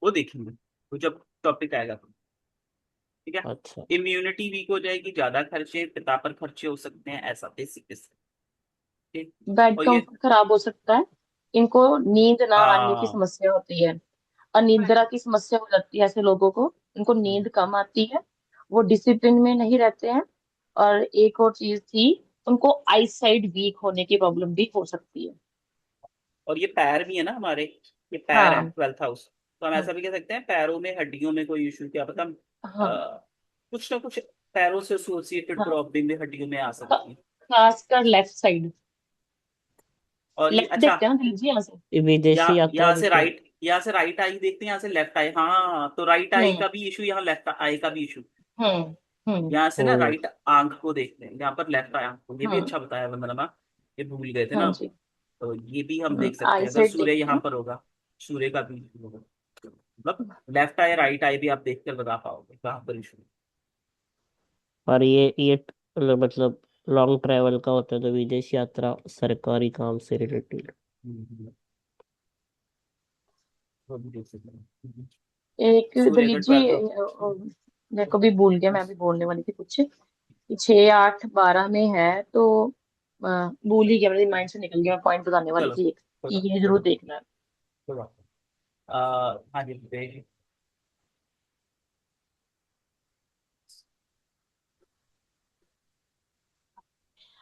वो देखेंगे वो जब टॉपिक आएगा तो। ठीक है। अच्छा। इम्यूनिटी वीक हो जाएगी, ज्यादा खर्चे पिता पर खर्चे हो सकते हैं, ऐसा बेसिक बेसिक। ठीक। बेड और ये कंफर्ट खराब हो सकता है, इनको नींद ना आने की हाँ। समस्या होती है, अनिद्रा की समस्या हो जाती है ऐसे लोगों को, इनको नींद कम आती है, वो डिसिप्लिन में नहीं रहते हैं। और एक और चीज थी, उनको आई साइड वीक होने की प्रॉब्लम भी हो सकती है। और ये पैर भी है ना हमारे, ये पैर है हाँ ट्वेल्थ हाउस, तो हम हाँ ऐसा भी कह सकते हैं पैरों में हड्डियों में कोई इशू, क्या पता हाँ कुछ ना कुछ पैरों से एसोसिएटेड हाँ, प्रॉब्लम भी हड्डियों में आ सकती है। खासकर लेफ्ट साइड। और ये लेफ्ट अच्छा, देखते हैं ना दिलीप जी यहाँ से। ये विदेशी यात्रा यहाँ भी से तो। राइट, यहाँ से राइट आई देखते हैं, यहाँ से लेफ्ट आई, हाँ तो राइट आई हम्म का भी इशू, यहाँ लेफ्ट आई का भी इशू। हम्म यहाँ से ओ। ना राइट आंख को देखते हैं, यहाँ पर लेफ्ट आई आंख को, ये भी हम्म। अच्छा बताया वंदना, ये भूल गए थे हाँ ना। जी। तो ये भी हम देख सकते आई हैं अगर साइड सूर्य देखते यहाँ हैं। पर होगा, सूर्य का भी issue होगा, मतलब लेफ्ट आई राइट आई भी आप देख कर बता पाओगे कहाँ पर इशू। और ये मतलब लॉन्ग ट्रैवल का होता है, तो विदेश यात्रा सरकारी काम से रिलेटेड। वो भी देख सकते हैं। एक सूर्य दिलीप का जी, 12th। मेरे को भी भूल गया, मैं भी बोलने वाली थी कुछ कि 6 8 12 में है तो भूल ही गया, मेरे माइंड से निकल गया, मैं पॉइंट बताने वाली चलो थी एक, कोई कि बात ये कोई जरूर बात देखना है। कोई बात नहीं। हाँ जी बताइए।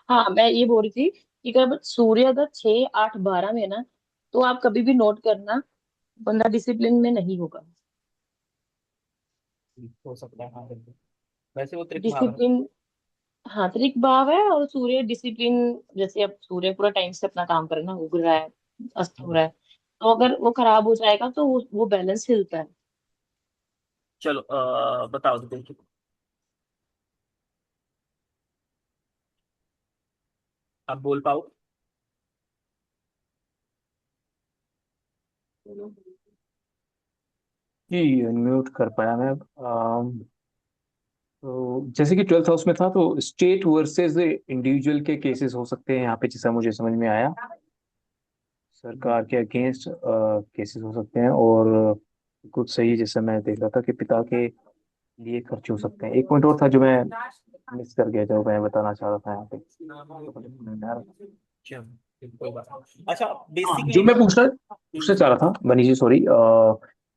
हाँ, मैं ये बोल रही थी कि अगर सूर्य अगर 6, 8, 12 में है ना, तो आप कभी भी नोट करना, बंदा डिसिप्लिन में नहीं होगा। हो सकता है, हाँ बिल्कुल। वैसे वो त्रिक भाव है। डिसिप्लिन, हाँ, त्रिक भाव है, और सूर्य डिसिप्लिन। जैसे अब सूर्य पूरा टाइम से अपना काम करे ना, उग रहा है, अस्त हो रहा है, तो अगर वो खराब हो जाएगा तो वो बैलेंस हिलता है। चलो बताओ तो देखिए। आप बोल पाओ? जी, म्यूट कर पाया मैं। तो जैसे कि 12th हाउस में था, तो स्टेट वर्सेस इंडिविजुअल के केसेस हो सकते हैं यहाँ पे, जैसा मुझे समझ में आया। सरकार के अगेंस्ट केसेस हो सकते हैं, और कुछ सही है, जैसा मैं देख रहा था कि पिता के लिए खर्च हो सकते हैं। एक पॉइंट और था जो मैं मिस कर गया, जो मैं बताना चाह रहा था यहाँ पे। चलो, कोई बात नहीं। अच्छा, हाँ, बेसिकली जो मैं ना। पूछना पूछना चाह रहा था बनी जी, सॉरी,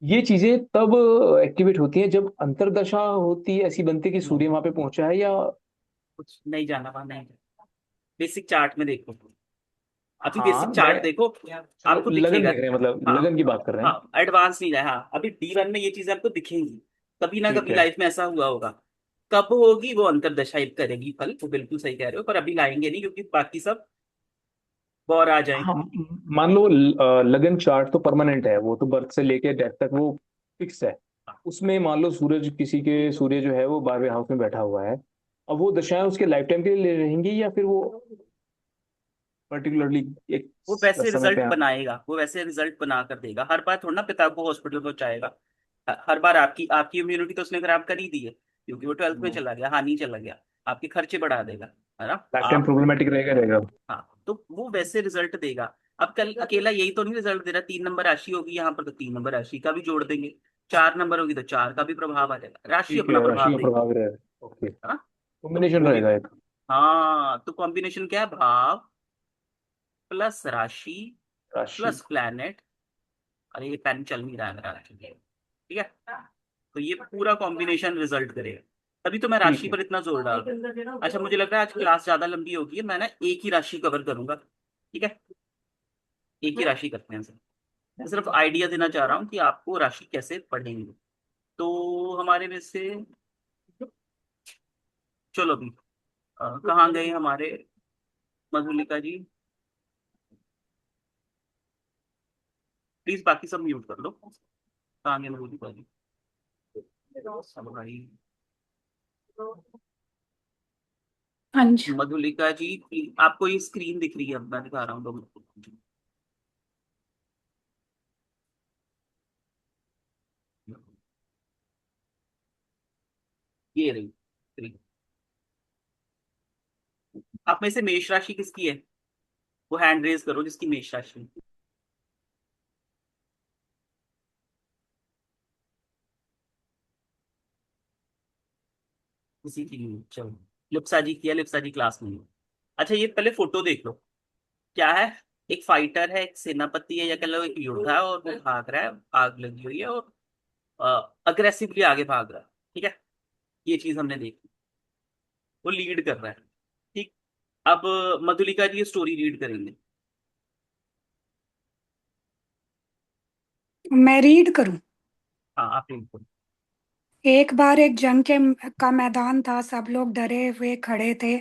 ये चीजें तब एक्टिवेट होती हैं जब अंतरदशा होती है, ऐसी बनती है कि नहीं, सूर्य वहां पे पहुंचा है, या? कुछ नहीं जाना वहां, नहीं जाना। बेसिक चार्ट में देखो, अभी बेसिक हाँ, मैं चार्ट देखो, चलो आपको लगन दिखेगा। देख रहे हैं, मतलब हाँ, लगन की बात कर रहे हैं। हाँ एडवांस नहीं जाए, हाँ अभी D1 में ये चीजें आपको दिखेंगी। कभी ना ठीक कभी है। लाइफ में ऐसा हुआ होगा। कब होगी वो अंतरदशा करेगी फल, वो बिल्कुल सही कह रहे हो, पर अभी लाएंगे नहीं क्योंकि बाकी सब और आ जाए। हाँ, मान लो लगन चार्ट तो परमानेंट है, वो तो बर्थ से लेके डेथ तक वो फिक्स है। उसमें मान लो सूर्य जो है वो 12वें हाउस में बैठा हुआ है। अब वो दशाएं उसके लाइफ टाइम के लिए रहेंगी, या फिर वो पर्टिकुलरली एक वो वैसे समय पे? रिजल्ट बनाएगा, वो वैसे रिजल्ट बना कर देगा। हर बार थोड़ा ना पिता को हॉस्पिटल पहुंचाएगा। हर बार आपकी आपकी इम्यूनिटी तो उसने खराब कर ही दी है, क्योंकि वो 12th में चला गया, हानि चला गया। आपके खर्चे बढ़ा देगा, है ना लाइफ टाइम आप। प्रॉब्लमेटिक रहेगा। हाँ, तो वो वैसे रिजल्ट देगा। अब कल अकेला यही तो नहीं रिजल्ट दे रहा, 3 नंबर राशि होगी यहाँ पर तो 3 नंबर राशि का भी जोड़ देंगे। 4 नंबर होगी तो 4 का भी प्रभाव आ जाएगा, राशि ठीक है, अपना राशि प्रभाव का देगी। प्रभाव रहेगा, ओके। है ना। तो कॉम्बिनेशन वो भी। रहेगा एक। हाँ, तो कॉम्बिनेशन क्या है? भाव प्लस राशि राशि। Plus planet. अरे ये पेन चल नहीं रहा है मेरा actually। ठीक है। तो ये पूरा कॉम्बिनेशन रिजल्ट करेगा। तभी तो मैं ठीक राशि है। पर इतना जोर डाल रहा हूँ। अच्छा, मुझे लग रहा है आज क्लास ज्यादा लंबी होगी, मैं ना एक ही राशि कवर करूंगा। ठीक है, एक ही राशि करते हैं सर। मैं सिर्फ आइडिया देना चाह रहा हूँ कि आपको राशि कैसे पढ़ेंगे। तो हमारे में से, चलो अभी कहाँ गए हमारे मधुलिका जी? प्लीज बाकी सब म्यूट कर लो। कहाँ गए मधुलिका जी? सब भाई। हाँ जी। मधुलिका जी, आपको ये स्क्रीन दिख रही है? अब मैं दिखा रहा हूँ 2 मिनट। ये रही स्क्रीन। आप में से मेष राशि किसकी है? वो हैंड रेज करो जिसकी मेष राशि है। किसी की नहीं है। चलो, लिप्सा जी किया, लिप्सा जी क्लास में है। अच्छा, ये पहले फोटो देख लो। क्या है? एक फाइटर है, एक सेनापति है, या कह लो एक योद्धा है, और वो भाग रहा है, आग लगी हुई है, और अग्रेसिवली आगे भाग रहा है। ठीक है, ये चीज हमने देखी। वो लीड कर रहा है। ठीक। अब मधुलिका जी ये स्टोरी रीड करेंगे। मैं रीड करूं? हाँ, आप रीड करो। एक बार एक जंग का मैदान था, सब लोग डरे हुए खड़े थे।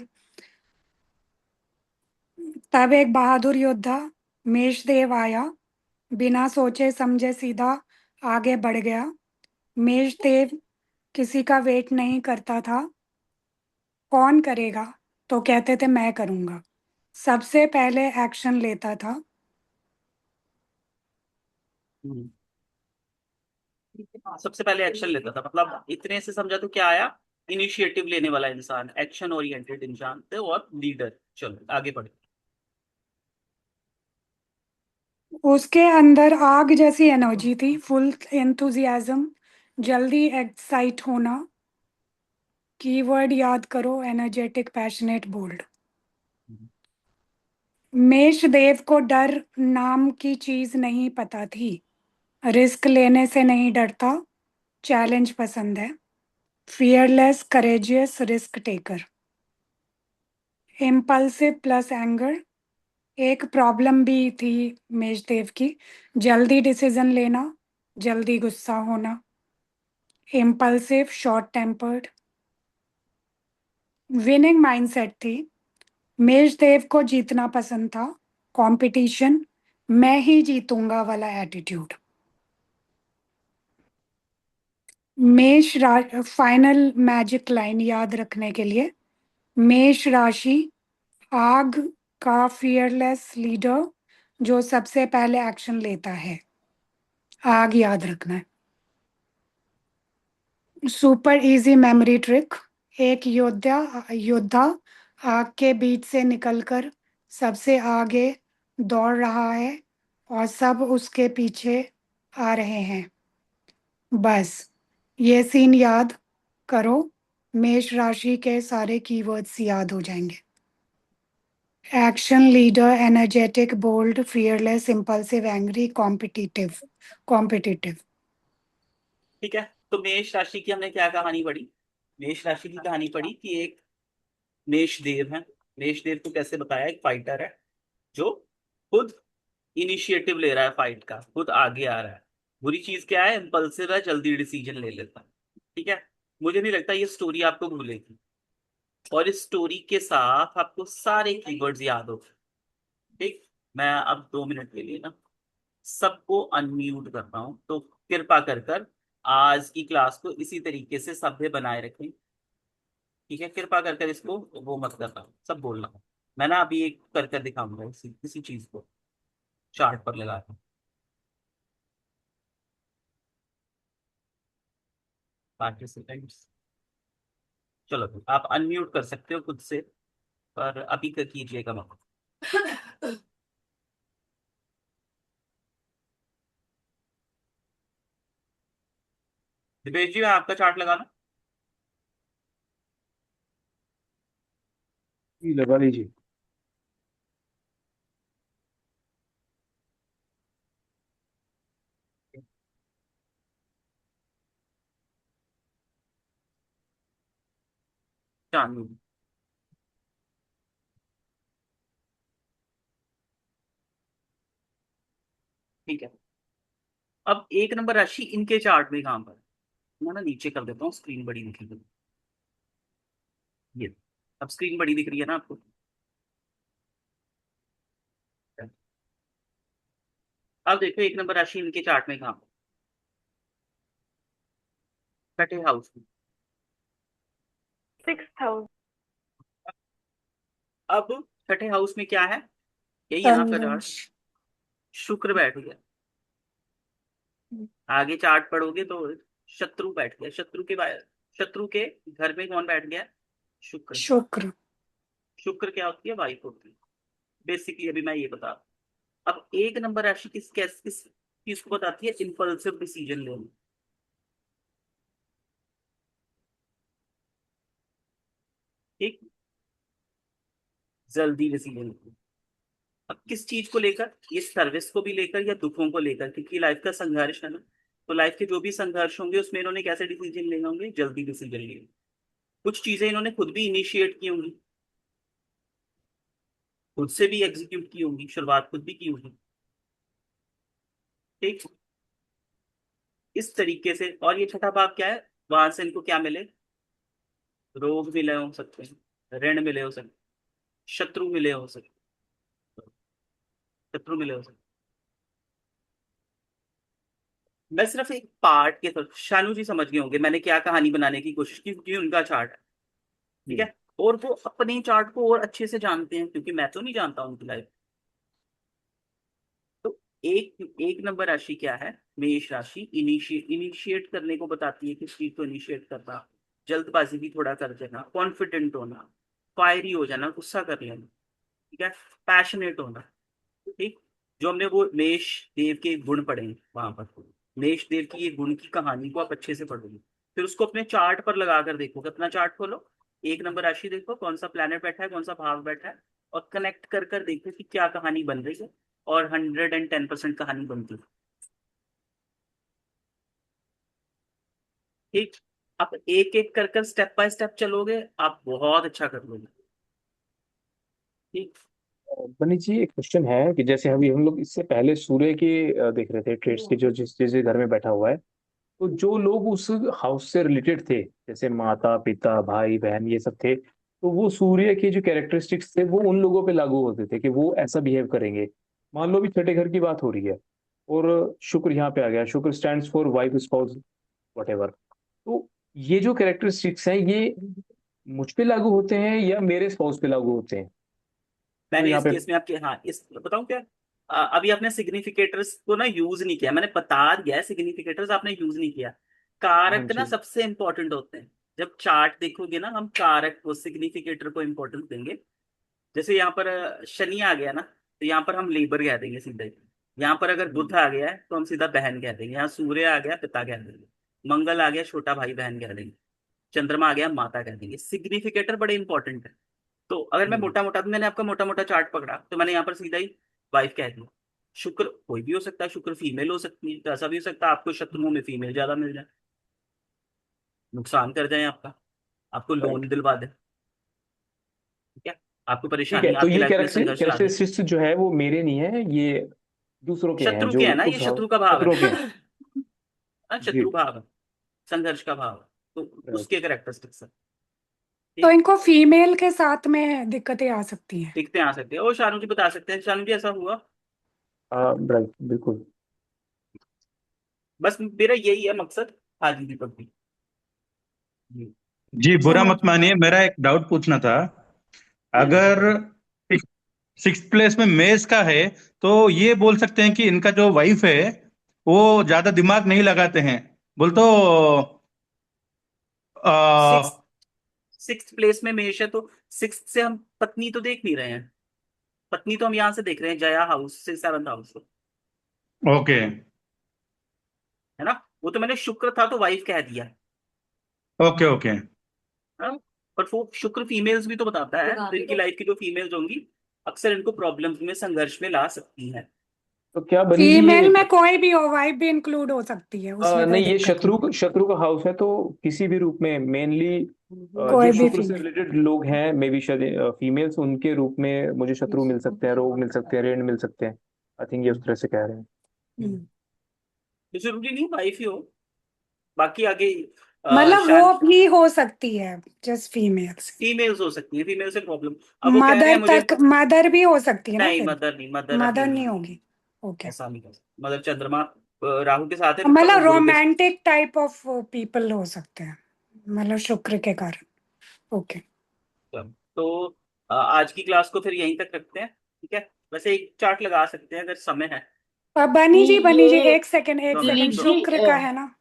तब एक बहादुर योद्धा मेषदेव आया, बिना सोचे समझे सीधा आगे बढ़ गया। मेषदेव किसी का वेट नहीं करता था। कौन करेगा? तो कहते थे मैं करूंगा। सबसे पहले एक्शन लेता था। हम्म। सबसे पहले एक्शन लेता था, मतलब इतने से समझा तो क्या आया? इनिशिएटिव लेने वाला इंसान, एक्शन ओरिएंटेड इंसान थे, और लीडर। चलो आगे बढ़े। उसके अंदर आग जैसी एनर्जी थी, फुल एंथुजियाज्म, जल्दी एक्साइट होना। कीवर्ड याद करो: एनर्जेटिक, पैशनेट, बोल्ड। मेष देव को डर नाम की चीज नहीं पता थी। रिस्क लेने से नहीं डरता, चैलेंज पसंद है। Fearless, courageous, risk taker. Impulsive plus anger. एक प्रॉब्लम भी थी मेषदेव की, जल्दी डिसीजन लेना, जल्दी गुस्सा होना। Impulsive, short tempered. Winning mindset थी, मेषदेव को जीतना पसंद था, कंपटीशन, मैं ही जीतूंगा वाला एटीट्यूड। फाइनल मैजिक लाइन याद रखने के लिए, मेष राशि आग का फियरलेस लीडर जो सबसे पहले एक्शन लेता है। आग याद रखना है। सुपर इजी मेमोरी ट्रिक, एक योद्धा आग के बीच से निकलकर सबसे आगे दौड़ रहा है और सब उसके पीछे आ रहे हैं। बस ये सीन याद करो, मेष राशि के सारे कीवर्ड्स याद हो जाएंगे। Action leader, energetic, bold, fearless, impulsive, angry, competitive. ठीक है, तो मेष राशि की हमने क्या कहानी पढ़ी? मेष राशि की कहानी पढ़ी कि एक मेष देव है। मेष देव को कैसे बताया? एक फाइटर है जो खुद इनिशिएटिव ले रहा है, फाइट का खुद आगे आ रहा है। बुरी चीज क्या है? इम्पल्सिव है, जल्दी डिसीजन ले लेता है। ठीक है, मुझे नहीं लगता ये स्टोरी आपको भूलेगी, और इस स्टोरी के साथ आपको सारे कीवर्ड्स याद हो। ठीक, मैं अब 2 मिनट के लिए ना सबको अनम्यूट कर रहा हूँ, तो कृपा कर कर आज की क्लास को इसी तरीके से सभ्य बनाए रखें। ठीक है, कृपा कर कर इसको वो मत करना, सब बोलना। मैं ना अभी एक कर कर दिखाऊंगा इसी चीज को चार्ट पर लगा के। पार्टिसिपेंट्स, चलो तो आप अनम्यूट कर सकते हो खुद से, पर अभी का कीजिएगा मत। दिपेश जी, मैं आपका चार्ट लगाना। जी लगा लीजिए। चांदनी, ठीक है। अब 1 नंबर राशि इनके चार्ट में कहां पर? मैं ना नीचे कर देता हूँ, स्क्रीन बड़ी दिखेगी। ये, अब स्क्रीन बड़ी दिख रही है ना आपको? अब देखो 1 नंबर राशि इनके चार्ट में कहां पर? छठे हाउस में। 6,000। अब छठे हाउस में क्या है? यही है ना आपका तंद्रा। चार्ट? शुक्र बैठ गया। आगे चार्ट पढ़ोगे तो शत्रु बैठ गया। शत्रु के घर में कौन बैठ गया? शुक्र। शुक्र। शुक्र क्या होती है? वाइफ होती है। बेसिकली अभी मैं ये बता रहा हूं। अब 1 नंबर राशि किस चीज को बताती है? इम्पल्सिव डिसीजन लेना। ठीक, जल्दी डिसीजन लेना। अब किस चीज को लेकर? ये सर्विस को भी लेकर या दुखों को लेकर, क्योंकि लाइफ का संघर्ष है ना। तो लाइफ के जो भी संघर्ष होंगे उसमें इन्होंने कैसे डिसीजन लेने होंगे? जल्दी डिसीजन लेंगे। कुछ चीजें इन्होंने खुद भी इनिशिएट की होंगी, खुद से भी एग्जीक्यूट की होंगी, शुरुआत खुद भी की होगी। ठीक, इस तरीके से। और ये छठा भाव क्या है? वहां से इनको क्या मिले? रोग मिले हो सकते हैं, ऋण मिले हो सकते, शत्रु मिले हो सकते, शत्रु मिले हो सकते। मैं सिर्फ एक पार्ट के थ्रू, शानू जी समझ गए होंगे मैंने क्या कहानी बनाने की कोशिश की, क्योंकि उनका चार्ट है। ठीक जी। है, और वो अपने चार्ट को और अच्छे से जानते हैं, क्योंकि मैं तो नहीं जानता उनकी लाइफ। तो एक 1 नंबर राशि क्या है? मेष राशि इनिशिएट करने को बताती है, किस चीज को इनिशिएट करना। जल्दबाजी भी थोड़ा कर देना, कॉन्फिडेंट होना, फायरी हो जाना, गुस्सा कर लेना। ठीक है, पैशनेट होना। ठीक, जो हमने वो मेष देव के गुण पढ़े हैं वहां पर, मेष देव की ये गुण की कहानी को आप अच्छे से पढ़ोगे, फिर उसको अपने चार्ट पर लगा कर देखोगे। अपना चार्ट खोलो, 1 नंबर राशि देखो, कौन सा प्लेनेट बैठा है, कौन सा भाव बैठा है, और कनेक्ट कर कर देखो कि क्या कहानी बन रही है। और 110% कहानी बनती है। ठीक, आप एक एक कर कर स्टेप बाय स्टेप चलोगे, आप बहुत अच्छा कर लोगे। ठीक। बनी जी, एक क्वेश्चन है कि जैसे अभी हम लोग इससे पहले सूर्य के देख रहे थे ट्रेड्स की, जो जिस जिस घर में बैठा हुआ है, तो जो लोग उस हाउस से रिलेटेड थे, जैसे माता पिता भाई बहन ये सब थे, तो वो सूर्य के जो कैरेक्टरिस्टिक्स थे वो उन लोगों पे लागू होते थे कि वो ऐसा बिहेव करेंगे। मान लो भी छठे घर की बात हो रही है, और शुक्र यहाँ पे आ गया, शुक्र stands for wife spouse what. तो ये जो कैरेक्टरिस्टिक्स हैं, ये मुझ पे लागू होते हैं या मेरे स्पाउस पे लागू होते हैं? तो मैंने यहाँ इस पे केस में आपके, हाँ इस बताऊं क्या, अभी आपने सिग्निफिकेटर्स को ना यूज नहीं किया, मैंने बता दिया सिग्निफिकेटर्स आपने यूज नहीं किया। हाँ कारक ना जी। सबसे इंपॉर्टेंट होते हैं। जब चार्ट देखोगे ना, हम कारक को सिग्निफिकेटर को इंपॉर्टेंस देंगे। जैसे यहाँ पर शनि आ गया ना, तो यहाँ पर हम लेबर कह देंगे सीधे। यहाँ पर अगर बुध आ गया है तो हम सीधा बहन कह देंगे। यहाँ सूर्य आ गया पिता कह देंगे। मंगल आ गया छोटा भाई बहन कह देंगे। चंद्रमा आ गया माता कह देंगे। सिग्निफिकेटर बड़े इंपॉर्टेंट है। तो अगर मैं हम्म। मोटा मोटा, तो मैंने आपका मोटा मोटा चार्ट पकड़ा, तो मैंने यहाँ पर सीधा ही वाइफ कह दिया। शुक्र कोई भी हो सकता है, शुक्र फीमेल हो सकती है, तो ऐसा भी हो सकता है आपको शत्रुओं में फीमेल ज्यादा मिल जाए, नुकसान कर जाए आपका, आपको लोन राइट। दिलवा दे, ठीक है, आपको ठीक है, परेशानी, तो आपकी ये लाइफ में संघर्ष ला दे। कैरेक्टरिस्टिक्स जो है वो मेरे नहीं है, ये दूसरों के हैं शत्रु जो के है ना, ये उस शत्रु का भाव शत्रुओं के हैं। है। हाँ, जी। शत्रु भाव है, संघर्ष का भाव है। तो राइट। उसके करेक्टरिस्टिक्स है। तो ठीक। इनको फीमेल के साथ में दिक्कतें आ सकती हैं। दिखते आ सकते हैं, और शानू जी बता सकते हैं, शानू जी ऐसा हुआ? राइट, बिल्कुल। बस मेरा यही है मकसद। हाँ जी दीपक जी। जी। जी, बुरा समझ। मत मानिए, मेरा एक डाउट पूछना था। जी अगर सिक्स प्लेस में मेष का है, तो ये बोल सकते हैं कि इनका जो वाइफ है वो ज्यादा दिमाग नहीं लगाते हैं, बोल तो सिक्स आ, सिक्स प्लेस में मेष है, तो सिक्स से हम पत्नी तो देख नहीं रहे हैं। पत्नी तो हम यहाँ से देख रहे हैं, जया हाउस से, सेवंथ हाउस से, ओके है ना। वो तो मैंने शुक्र था तो वाइफ कह दिया है ओके ओके। ना। पर वो शुक्र फीमेल्स भी तो बताता है, तो इनकी लाइफ की जो फीमेल्स होंगी अक्सर इनको प्रॉब्लम्स में, संघर्ष में ला सकती हैं। तो क्या बनी जी ये फीमेल में कोई भी हो, वाइफ भी इंक्लूड हो सकती है, उसमें कोई नहीं, ये दिक्कत नहीं। शत्रु का हाउस है, तो किसी भी रूप में मेनली जो कोई भी शुक्र से फीमेल। रिलेटेड लोग हैं, मे बी शायद फीमेल्स, उनके रूप में मुझे शत्रु मिल सकते हैं, रोग मिल सकते हैं, ऋण मिल सकते हैं। आई थिंक ये उस तरह से कह रहे हैं। हम्म। तो जरूरी नहीं वाइफ ही हो, बाकी आगे मतलब शान वो भी हो सकती है, जस्ट फीमेल्स। फीमेल्स हो सकती है, फीमेल से प्रॉब्लम। अब वो कह रहे हैं मदर मुझे, तक, मदर भी हो सकती है ना नहीं फिर। मदर नहीं, मदर मदर अकेली नहीं नहीं। होगी। ओके। ऐसा नहीं कर सकते, मदर चंद्रमा राहु के साथ है, मतलब गुरु के। रोमांटिक टाइप ऑफ पीपल हो सकते हैं, मतलब शुक्र के कारण। ओके। तो आज की क्लास को फिर यहीं तक रखते हैं, ठीक है। वैसे एक चार्ट लगा सकते हैं अगर समय है। बनी जी, नहीं बनी जी, ये एक सेकंड, एक दो सेकंड, मिनट दिलीप दो। जी शुक्र का है ना।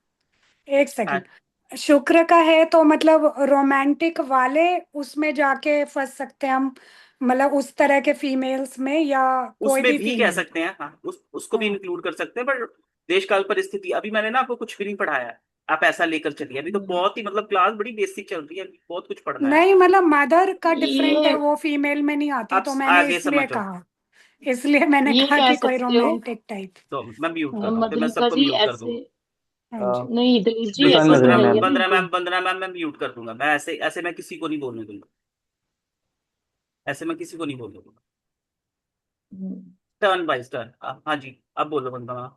एक हाँ। सेकंड। शुक्र का है तो मतलब रोमांटिक वाले उसमें जाके फंस सकते हैं हम, मतलब उस तरह के फीमेल्स में, या कोई उसमें भी भी कह फीमेल। सकते हैं, हाँ उसको भी हाँ। इंक्लूड कर सकते हैं, पर देश काल परिस्थिति, अभी मैंने ना आपको कुछ भी नहीं पढ़ाया है। आप ऐसा लेकर चलिए, अभी तो बहुत ही मतलब क्लास बड़ी बेसिक चल रही है, बहुत कुछ पढ़ना है। नहीं, मतलब मदर का डिफरेंट है, ये वो फीमेल में नहीं आती, आप तो मैंने आगे इसलिए समझो। कहा। इसलिए मैंने ये कहा कह कि कोई सकते हो रोमांटिक टाइप। तो मैं म्यूट कर हाँ। दूं, फिर मैं मधुलिका सबको जी म्यूट कर ऐसे। दूंगा। हाँ जी। नहीं दिलीप जी नहीं, बताने ऐसे लग रहे हैं समझाइए मैम। ना इनको। बंदना मैम मैं म्यूट कर दूंगा, मैं ऐसे ऐसे मैं किसी को नहीं बोलने दूंगा, ऐसे मैं किसी को नहीं बोलने दूंगा। हम्म, टर्न बाय टर्न। हाँ जी, अब बोलो बंदना।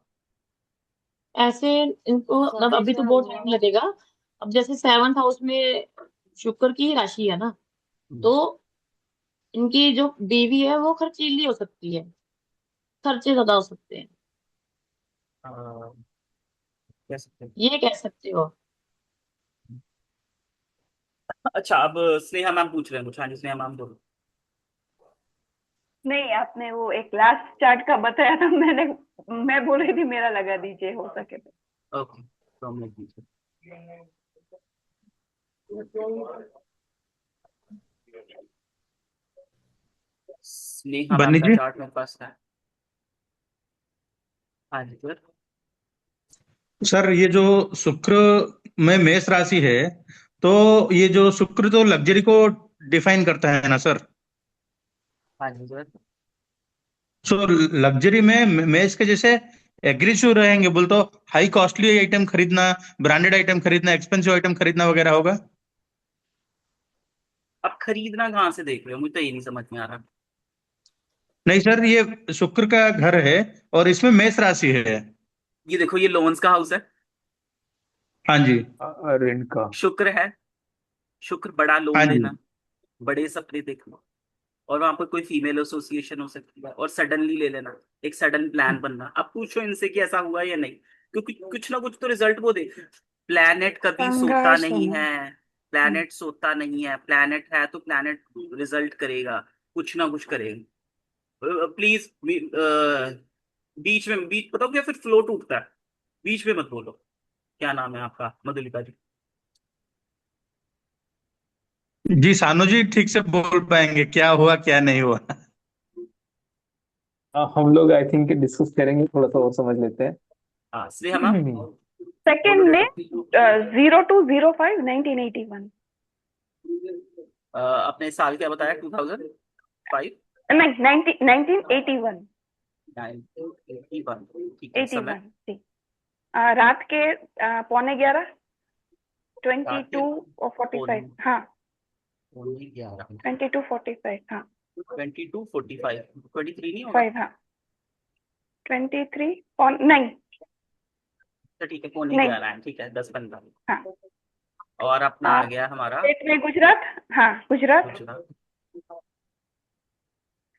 ऐसे इनको मतलब अभी तो बहुत टाइम लगेगा। अब जैसे सेवंथ हाउस में शुक्र की राशि है ना, तो इनकी जो बीवी है वो खर्चीली हो सकती है, खर्चे ज्यादा हो सकते हैं, कह सकते हैं। ये कह सकते हो। अच्छा, अब स्नेहा मैम पूछ रहे हैं कुछ। हाँ जी स्नेहा मैम बोलो। नहीं, आपने वो एक लास्ट चार्ट का बताया था, मैं बोल रही थी मेरा लगा दीजिए हो सके तो। ओके, तो हम लोग पूछ स्नेहा मैम बन्नी का जी, चार्ट मेरे पास है। हाँ जी सर। सर ये जो शुक्र में मेष राशि है, तो ये जो शुक्र तो लग्जरी को डिफाइन करता है ना सर। हाँ जी सर। सो लग्जरी में मेष के जैसे एग्रेसिव रहेंगे, बोल तो हाई कॉस्टली आइटम खरीदना, ब्रांडेड आइटम खरीदना, एक्सपेंसिव आइटम खरीदना वगैरह होगा। अब खरीदना कहाँ से देख रहे हो, मुझे तो ये नहीं समझ में आ रहा। नहीं सर, ये शुक्र का घर है और इसमें मेष राशि है। ये देखो, ये लोन्स का हाउस है, हाँ जी। ऋण का। शुक्र है। शुक्र, बड़ा हाँ लोन जी। लेना, बड़े सपने देखना, और वहां पर कोई फीमेल एसोसिएशन हो सकती है, और सडनली ले लेना, एक सडन प्लान बनना। अब पूछो इनसे कि ऐसा हुआ या नहीं, क्योंकि कुछ ना कुछ तो रिजल्ट वो दे। प्लैनेट कभी सोता संघर्ष नहीं होना। है, प्लैनेट सोता नहीं है, प्लैनेट है तो प्लैनेट रिजल्ट करेगा, कुछ ना कुछ करेगा। प्लीज, बीच बताओ क्या, फिर फ्लो टूटता है, बीच में मत बोलो। क्या नाम है आपका, मधुलिका जी? जी सानू जी ठीक से बोल पाएंगे क्या हुआ क्या नहीं हुआ। हम लोग आई थिंक डिस्कस करेंगे, थोड़ा सा और समझ लेते हाँ, श्रेया मैम, हैं। सेकेंड बोलो में बेटा। 0205 1981। अपने साल क्या बताया, 2005? नहीं, 1981। 1981, ठीक है। समय? 81 जी। रात के 11:45। रात के 22:45, हाँ। 11, 22:45, हाँ। 22:45, 23 नहीं होगा? 5, हाँ। 23 नहीं। तो ठीक है, पौने नहीं, 11 है, ठीक है, 10-15। हाँ। और अपना आ गया हमारा स्टेट में गुजरात, हाँ, गुजरात। गुजरात।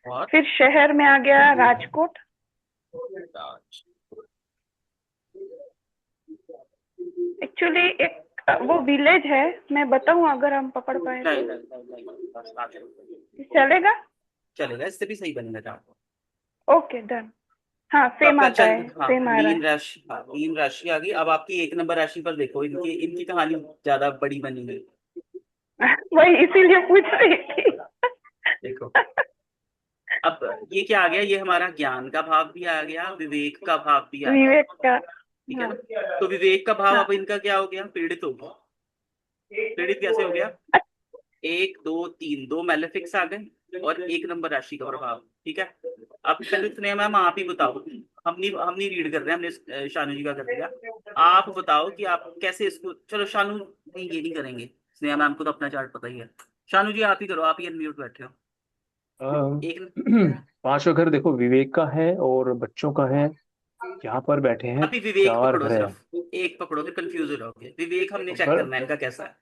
और फिर शहर में आ गया राजकोट। राज। एक्चुअली एक वो विलेज है, मैं बताऊं अगर हम पकड़ पाए नहीं तो नहीं नहीं नहीं, बस आ गया। चलेगा? चलेगा, इससे भी सही बनेगा जहाँ। Okay, done. हाँ, तो सेम आपका आता चंद, है, हाँ, सेम आ रहा मीन है। राशि, हाँ, मीन राशि आ गई। अब आपकी एक नंबर राशि पर देखो, इनकी इनकी कहानी ज्यादा बड़ी बनी है। वही इसीलिए पूछ रही थी। देखो, अब ये क्या आ गया, ये हमारा ज्ञान का भाव भी आ गया, विवेक का भाव भी आ गया, विवेक का। ठीक है हाँ, ना? तो विवेक का भाव हाँ। अब इनका क्या हो गया, पीड़ित हो गया। पीड़ित कैसे हो गया? 1 2 3, 2 मैलेफिक्स आ गए और एक नंबर राशि का प्रभाव, ठीक है। अब पहले स्नेहा मैम आप ही बताओ, हम नहीं रीड कर रहे हैं, हमने शानू जी का कर दिया। आप बताओ कि आप कैसे इसको, चलो शानू नहीं, ये नहीं करेंगे, स्नेहा मैम को तो अपना चार्ट पता ही है। शानू जी आप ही करो, आप ही अनम्यूट बैठे हो। अ, एक, पांचवा घर देखो विवेक का है और बच्चों का है। यहाँ पर बैठे हैं अभी विवेक चार पकड़ो, ग्रह। सिर्फ एक पकड़ो, फिर कंफ्यूज हो जाओगे। विवेक हमने चेक पर करना है इनका कैसा है।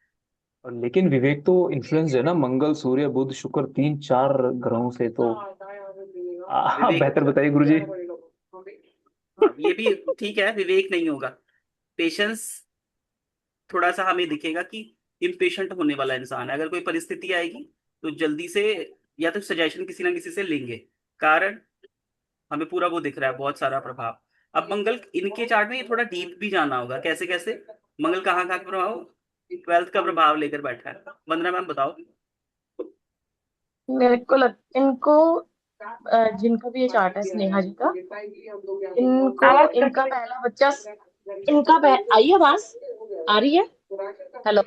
लेकिन विवेक तो इन्फ्लुएंस है ना, मंगल सूर्य बुध शुक्र, तीन चार ग्रहों से तो। आप विवेक, बेहतर बताइए गुरुजी। हाँ, ये भी ठीक है, विवेक नहीं होगा। पेशेंस थोड़ा सा हमें दिखेगा कि इम्पेशेंट होने वाला इंसान है। अगर कोई परिस्थिति आएगी तो जल्दी से, या तो सजेशन किसी ना किसी से लेंगे। कारण हमें पूरा वो दिख रहा है, बहुत सारा प्रभाव। अब मंगल इनके चार्ट में ये थोड़ा डीप भी जाना होगा, कैसे कैसे। मंगल कहाँ कहाँ का प्रभाव, 12th का प्रभाव लेकर बैठा है। वंदना मैम बताओ। मेरे को इनको जिनका भी ये चार्ट है, स्नेहा जी का, इनको आवाज कट इनका रही। पहला बच्चा, आई आवाज आ रही है? हेलो।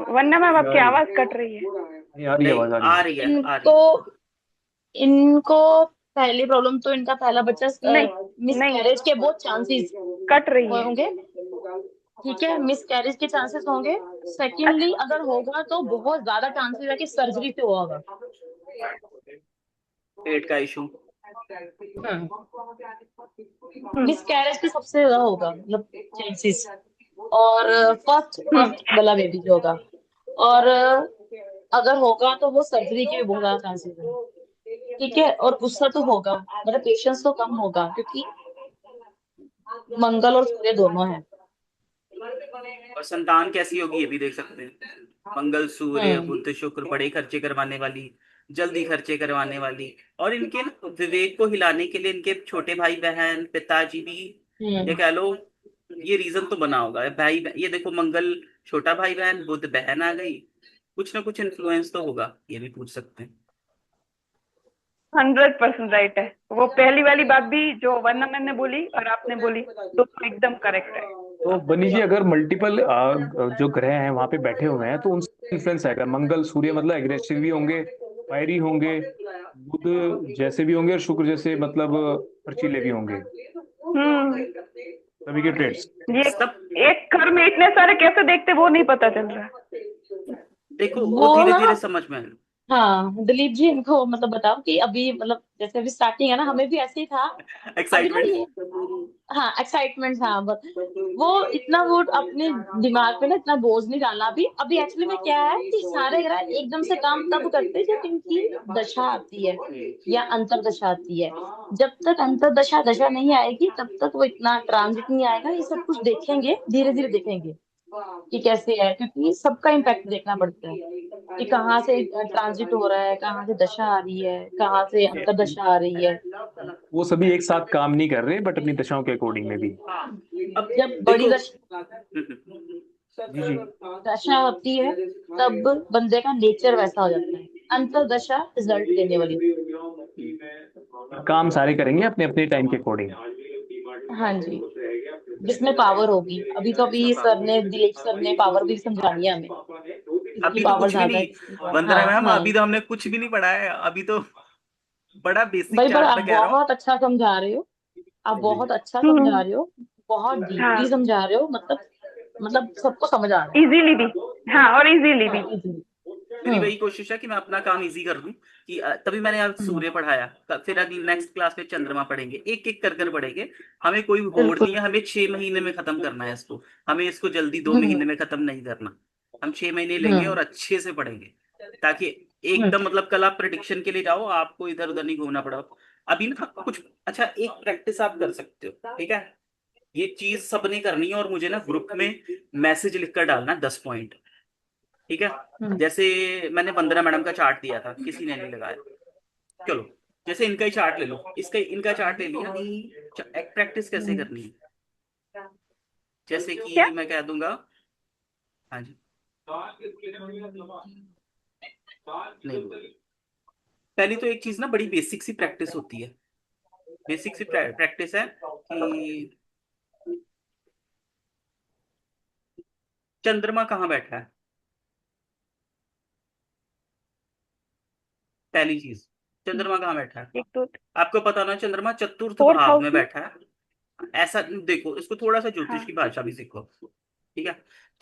वरना मैम आ आपकी रही आवाज कट रही है। नहीं, आ रही है, नहीं, आवाज आ रही आ है। रही है, आ रही इनको है। इनको पहली प्रॉब्लम तो इनका पहला बच्चा नहीं, मिस नहीं, कैरेज के बहुत चांसेस कट रही है। होंगे। ठीक है, मिस कैरेज के चांसेस होंगे। सेकेंडली, अच्छा। अगर होगा तो बहुत ज्यादा चांसेस है कि सर्जरी से हुआ होगा। पेट का इशू। मिस कैरेज की सबसे ज्यादा होगा, मतलब चांसेस। और फर्स्ट हम्म। फर्स्ट वाला बेबी जो होगा, और अगर होगा तो वो सर्जरी के भी बहुत ज्यादा चांसेस है। ठीक है, और गुस्सा तो होगा, मतलब पेशेंस तो कम होगा, क्योंकि मंगल और सूर्य दोनों है। और संतान कैसी होगी ये भी देख सकते हैं। मंगल सूर्य हम्म। बुध शुक्र, बड़े खर्चे करवाने वाली, जल्दी खर्चे करवाने वाली। और इनके ना विवेक को हिलाने के लिए इनके छोटे भाई बहन, पिताजी भी, ये हम्म। कह लो, ये रीजन तो बना होगा। ये देखो, मंगल छोटा भाई बहन, बुध बहन आ गई, कुछ ना कुछ इन्फ्लुएंस तो होगा, ये भी पूछ सकते हैं। 100% राइट है। वो पहली वाली बात भी जो वरना मैंने बोली और आपने बोली, तो एकदम करेक्ट है। तो बनी जी, अगर मल्टीपल जो ग्रह हैं वहां पे बैठे हुए हैं तो उनसे इन्फ्लुएंस आएगा। मंगल सूर्य मतलब एग्रेसिव भी होंगे, फायरी होंगे, बुध जैसे भी होंगे और शुक्र जैसे मतलब खर्चीले भी होंगे, हम्म। सभी के ट्रेड्स। ये सब एक घर में इतने सारे कैसे देखते वो नहीं पता चल रहा। देखो, वो वो धीरे ना धीरे समझ में आएगा। हाँ दिलीप जी, इनको मतलब बताओ कि अभी मतलब जैसे अभी स्टार्टिंग है ना, हमें भी ऐसे ही था। अभी ना एक्साइटमेंट। ये, हाँ एक्साइटमेंट था बस। वो इतना वो अपने दिमाग पे ना इतना बोझ नहीं डालना। अभी अभी एक्चुअली में क्या है कि सारे ग्रह एकदम से काम तब करते हैं जब इनकी दशा आती है या अंतरदशा आती है। जब तक अंतरदशा दशा नहीं आएगी तब तक वो इतना ट्रांजिट नहीं आएगा। ये सब कुछ देखेंगे, धीरे धीरे देखेंगे कि कैसे है, क्योंकि सबका इम्पैक्ट देखना पड़ता है कि कहाँ से ट्रांजिट हो रहा है, कहाँ से दशा आ रही है, कहाँ से अंतरदशा आ रही है। वो सभी एक साथ काम नहीं कर रहे बट अपनी दशाओं के अकॉर्डिंग में भी। अब जब बड़ी देखो। जी जी। दशा होती है तब बंदे का नेचर वैसा हो जाता है। अंतरदशा रिजल्ट देने वाली काम सारे करेंगे अपने अपने टाइम के अकॉर्डिंग। होती है। हाँ जी, जिसमें पावर होगी। अभी सर ने, दिलीप सर ने पावर भी समझानी है हमें, किसकी अभी तो पावर कुछ भी ज्यादा है, नहीं, किसकी पावर। वंदना हाँ मैम, हाँ। अभी तो हमने कुछ भी नहीं पढ़ा है। अभी तो बड़ा बेसिक भाई पर चार्ट आप में कह रहा हूँ। बहुत अच्छा समझा रहे हो, आप जी। बहुत अच्छा समझा हम्म। रहे हो, बहुत हाँ, डीपली समझा रहे हो। मतलब सबको समझ आ रहा है। इजीली भी। हाँ, और इजीली हाँ भी। इजीली। मेरी वही कोशिश है कि मैं अपना काम इजी कर दूं, कि तभी मैंने आज हम्म, सूर्य पढ़ाया। फिर अगली नेक्स्ट क्लास में चंद्रमा पढ़ेंगे, एक एक कर कर पढ़ेंगे। हमें कोई होड़ नहीं बिल्कुल। है, हमें 6 महीने में खत्म करना है इसको। हमें इसको जल्दी दो हम्म महीने में खत्म नहीं करना। हम 6 महीने लेंगे हम्म और अच्छे से पढ़ेंगे, ताकि हम्म एकदम मतलब कल आप प्रिडिक्शन के लिए जाओ, आपको इधर उधर नहीं घूमना पड़ा। अभी ना कुछ अच्छा, एक प्रैक्टिस आप कर सकते हो, ठीक है? ये चीज सबने करनी है, और मुझे ना ग्रुप में मैसेज लिखकर डालना 10 पॉइंट, ठीक है? हम्म जैसे मैंने वंदना मैडम का चार्ट दिया था, किसी ने नहीं लगाया। चलो, जैसे इनका ही चार्ट ले लो, इसका इनका चार्ट ले लिया। एक प्रैक्टिस कैसे हम्म। करनी है, जैसे क्या? कि मैं कह दूंगा। हाँ जी। नहीं बोलिए। पहली तो एक चीज ना, बड़ी बेसिक सी प्रैक्टिस होती है। बेसिक सी प्रैक्टिस है कि चंद्रमा कहाँ बैठा है। पहली चीज, चंद्रमा कहाँ बैठा है? एक तो आपको पता ना, चंद्रमा चतुर्थ फोर्थ भाव हाउस में में। बैठा है। ऐसा देखो, इसको थोड़ा सा ज्योतिष हाँ, की भाषा भी सीखो, ठीक है?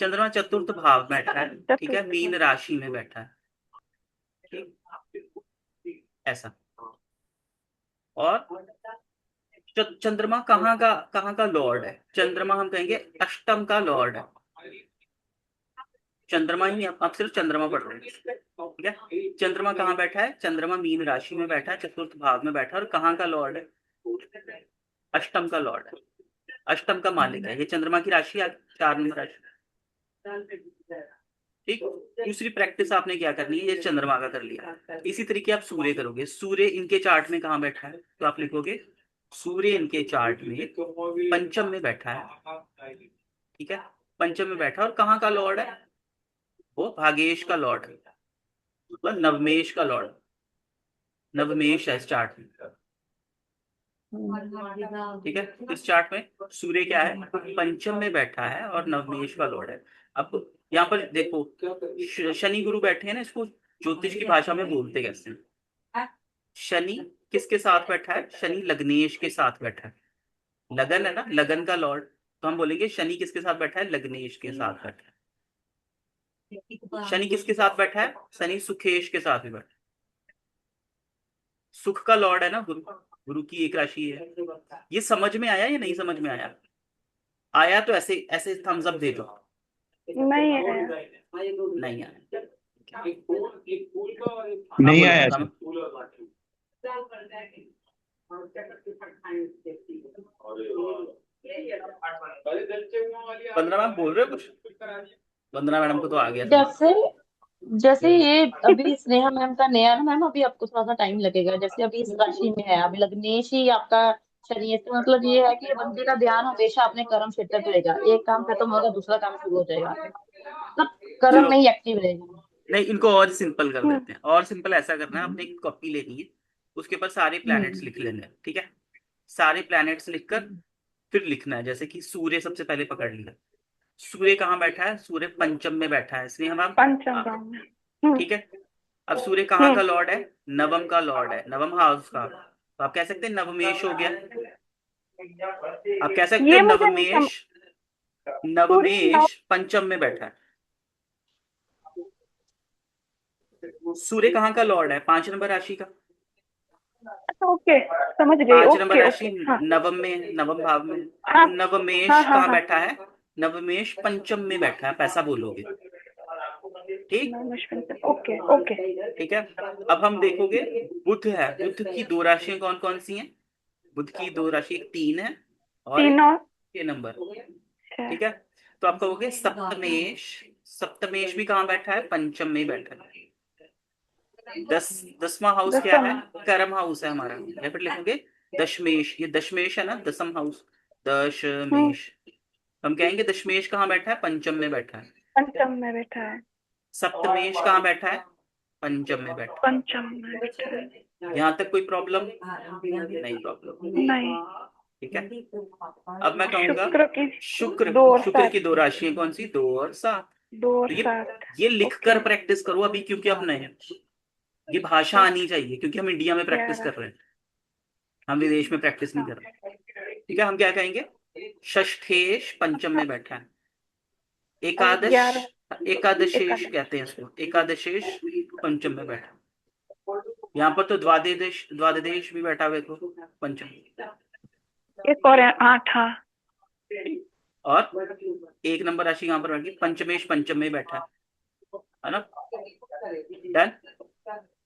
चंद्रमा चतुर्थ भाव में बैठा है, ठीक है? चतुर्थ मीन में। राशि में बैठा है, ठीक, ऐसा। और चंद्रमा कहाँ का लॉर्ड है? चंद्रमा हम कहेंगे अष्टम का लॉर्ड है। चंद्रमा ही नहीं, आप सिर्फ चंद्रमा पढ़ रहे हैं, ठीक है? चंद्रमा कहाँ बैठा है? चंद्रमा मीन राशि में बैठा है, चतुर्थ भाव में बैठा है, और कहाँ का लॉर्ड है? अष्टम का लॉर्ड है, अष्टम का मालिक है। ये चंद्रमा की राशि है, 4 नंबर राशि, ठीक। दूसरी प्रैक्टिस आपने क्या करनी है, ये चंद्रमा का कर लिया। इसी तरीके आप सूर्य करोगे। सूर्य इनके चार्ट में कहाँ बैठा है? तो आप लिखोगे सूर्य इनके चार्ट में पंचम में बैठा है, ठीक है? पंचम में बैठा, और कहाँ का लॉर्ड है? वो भागेश का लॉर्ड है, मतलब नवमेश का लॉर्ड। नवमेश है इस चार्ट में, ठीक है? इस चार्ट में सूर्य क्या है? पंचम में बैठा है और नवमेश का लॉर्ड है। अब यहाँ पर देखो, शनि गुरु बैठे हैं ना, इसको ज्योतिष की भाषा में बोलते कैसे हैं? शनि किसके साथ बैठा है? शनि लग्नेश के साथ बैठा है। लगन है ना, लगन का लॉर्ड। तो हम बोलेंगे शनि किसके साथ बैठा है? लग्नेश के साथ बैठा है। शनि किसके साथ बैठा है? शनि सुखेश के साथ भी बैठा है। सुख का लॉर्ड है ना गुरु, गुरु की एक राशि है। ये समझ में आया या नहीं समझ में आया? आया तो ऐसे ऐसे थम्स अप दे दो। नहीं है। नहीं आया? हाँ नहीं बोलो आया काम। सर। वंदना मैम बोल रहे हो कुछ? वंदना मैडम को तो आ गया समझ। जैसे जैसे ये अभी स्नेहा मैम का नया ना मैम, अभी आपको थोड़ा सा टाइम लगेगा। जैसे अभी इस राशि में है, अभी लग्नेश ही आपका शनि है, इसका मतलब ये है कि बंदे का ध्यान हमेशा अपने कर्म क्षेत्र पे रहेगा। एक काम खत्म होगा, दूसरा काम शुरू हो जाएगा, मतलब कर्म चलो, में ही एक्टिव रहेगा। नहीं, इनको और सिंपल कर हम्म। देते हैं। और सिंपल ऐसा करना है, आपने एक कॉपी लेनी है, उसके ऊपर सारे प्लैनेट्स हम्म लिख लेने हैं, ठीक है? सारे प्लैनेट्स लिखकर फिर लिखना है, जैसे कि सूर्य सबसे पहले पकड़ लिया। सूर्य कहाँ बैठा है? सूर्य पंचम में बैठा है, इसलिए हम पंचम भाव में। हम्म। ठीक है। अब सूर्य कहाँ का हम्म। लॉर्ड है? नवम का लॉर्ड है, नवम हाउस का। तो आप कह सकते हैं नवमेश हो गया। आप कह सकते हो ये मुझे नहीं नवमेश। सूर्य नौ। नवमेश पंचम में बैठा है। सूर्य कहाँ का लॉर्ड है? 5 नंबर राशि का। ओके, समझ गई। 5 नंबर ओके राशि ओके, हाँ नवम में, नवम भाव में। हाँ तो हाँ नवमेश हाँ कहाँ हाँ। बैठा है? नवमेश पंचम में बैठा है, पैसा बोलोगे। ठीक। Okay okay. ठीक है। अब हम देखोगे, बुध है, बुध की दो राशियां कौन कौन सी हैं? बुध की दो राशि, एक 3 है और एक तीन और 6 नंबर। 6। ठीक है। तो आप कहोगे सप्तमेश। सप्तमेश भी कहाँ बैठा है? पंचम में बैठा है। 10वां हाउस क्या दसम। है? कर्म हाउस है हमारा, या फिर लिखोगे दशमेश। ये दशमेश है ना, दसम हाउस। हम्म, दशमेश। हम कहेंगे दशमेश कहाँ बैठा है? पंचम में बैठा है। पंचम में बैठा है। सप्तमेश कहाँ बैठा है? पंचम में बैठा पंचम में बैठा है। है। यहाँ तक कोई प्रॉब्लम? नहीं प्रॉब्लम। नहीं। ठीक है। अब मैं कहूंगा शुक्र की शुक्र। 2 और शुक्र 7। की दो राशियां कौन सी? 2 और 7। 2 और तो 7। ये लिख ओके। कर प्रैक्टिस करो अभी, क्योंकि अब नए हैं। ये भाषा आनी चाहिए, क्योंकि हम इंडिया में प्रैक्टिस 11। कर रहे हैं, हम विदेश में प्रैक्टिस नहीं हाँ कर रहे। ठीक है। हम क्या कहेंगे? षष्ठेश पंचम में बैठा है। और एकादश। 11 एकादशेश एकादश। कहते हैं इसको, एकादशेश पंचम में बैठा है। यहाँ पर तो द्वादश, द्वादश भी बैठा हुआ है, देखो पंचम। एक और 8। हाँ। और 1 नंबर राशि यहाँ पर बैठी, पंचमेश पंचम में बैठा है ना। डन।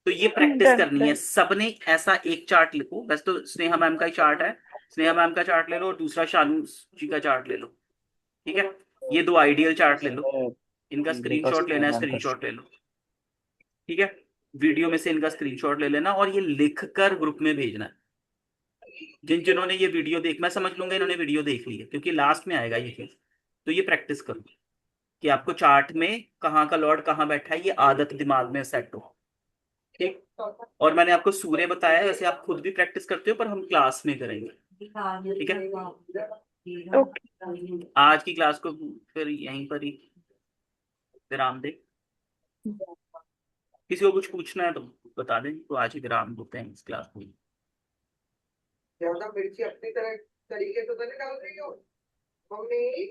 तो ये प्रैक्टिस डन करनी है डन। सबने। ऐसा एक चार्ट लिखो, वैसे तो स्नेहा मैम का ही चार्ट है, स्नेहा मैम का चार्ट ले लो और दूसरा शानू जी का चार्ट ले लो। ठीक है। ये दो आइडियल चार्ट ले लो, इनका मैं स्क्रीनशॉट ब्रेकफास्ट लेना है, मैम का। स्क्रीनशॉट ले लो। ठीक है। वीडियो में से इनका स्क्रीनशॉट ले लेना और ये लिख कर ग्रुप में भेजना है। जिन्होंने ये वीडियो देख, मैं समझ लूंगा इन्होंने वीडियो देख ली है, क्योंकि लास्ट में आएगा ये चीज। तो ये प्रैक्टिस करो कि आपको चार्ट में कहाँ का लॉर्ड कहाँ बैठा है, ये आदत दिमाग में सेट हो। ठीक। और मैंने आपको सूर्य बताया है, वैसे आप खुद भी प्रैक्टिस करते हो, पर हम क्लास में करेंगे। ठीक है। ओके। आज की क्लास को फिर यहीं पर ही विराम दे। किसी को कुछ पूछना है तो बता दें, तो आज ही विराम देते हैं इस क्लास को। ज्यादा मिर्ची अपनी तरह तरीके से तो नहीं डाल रही हो मम्मी।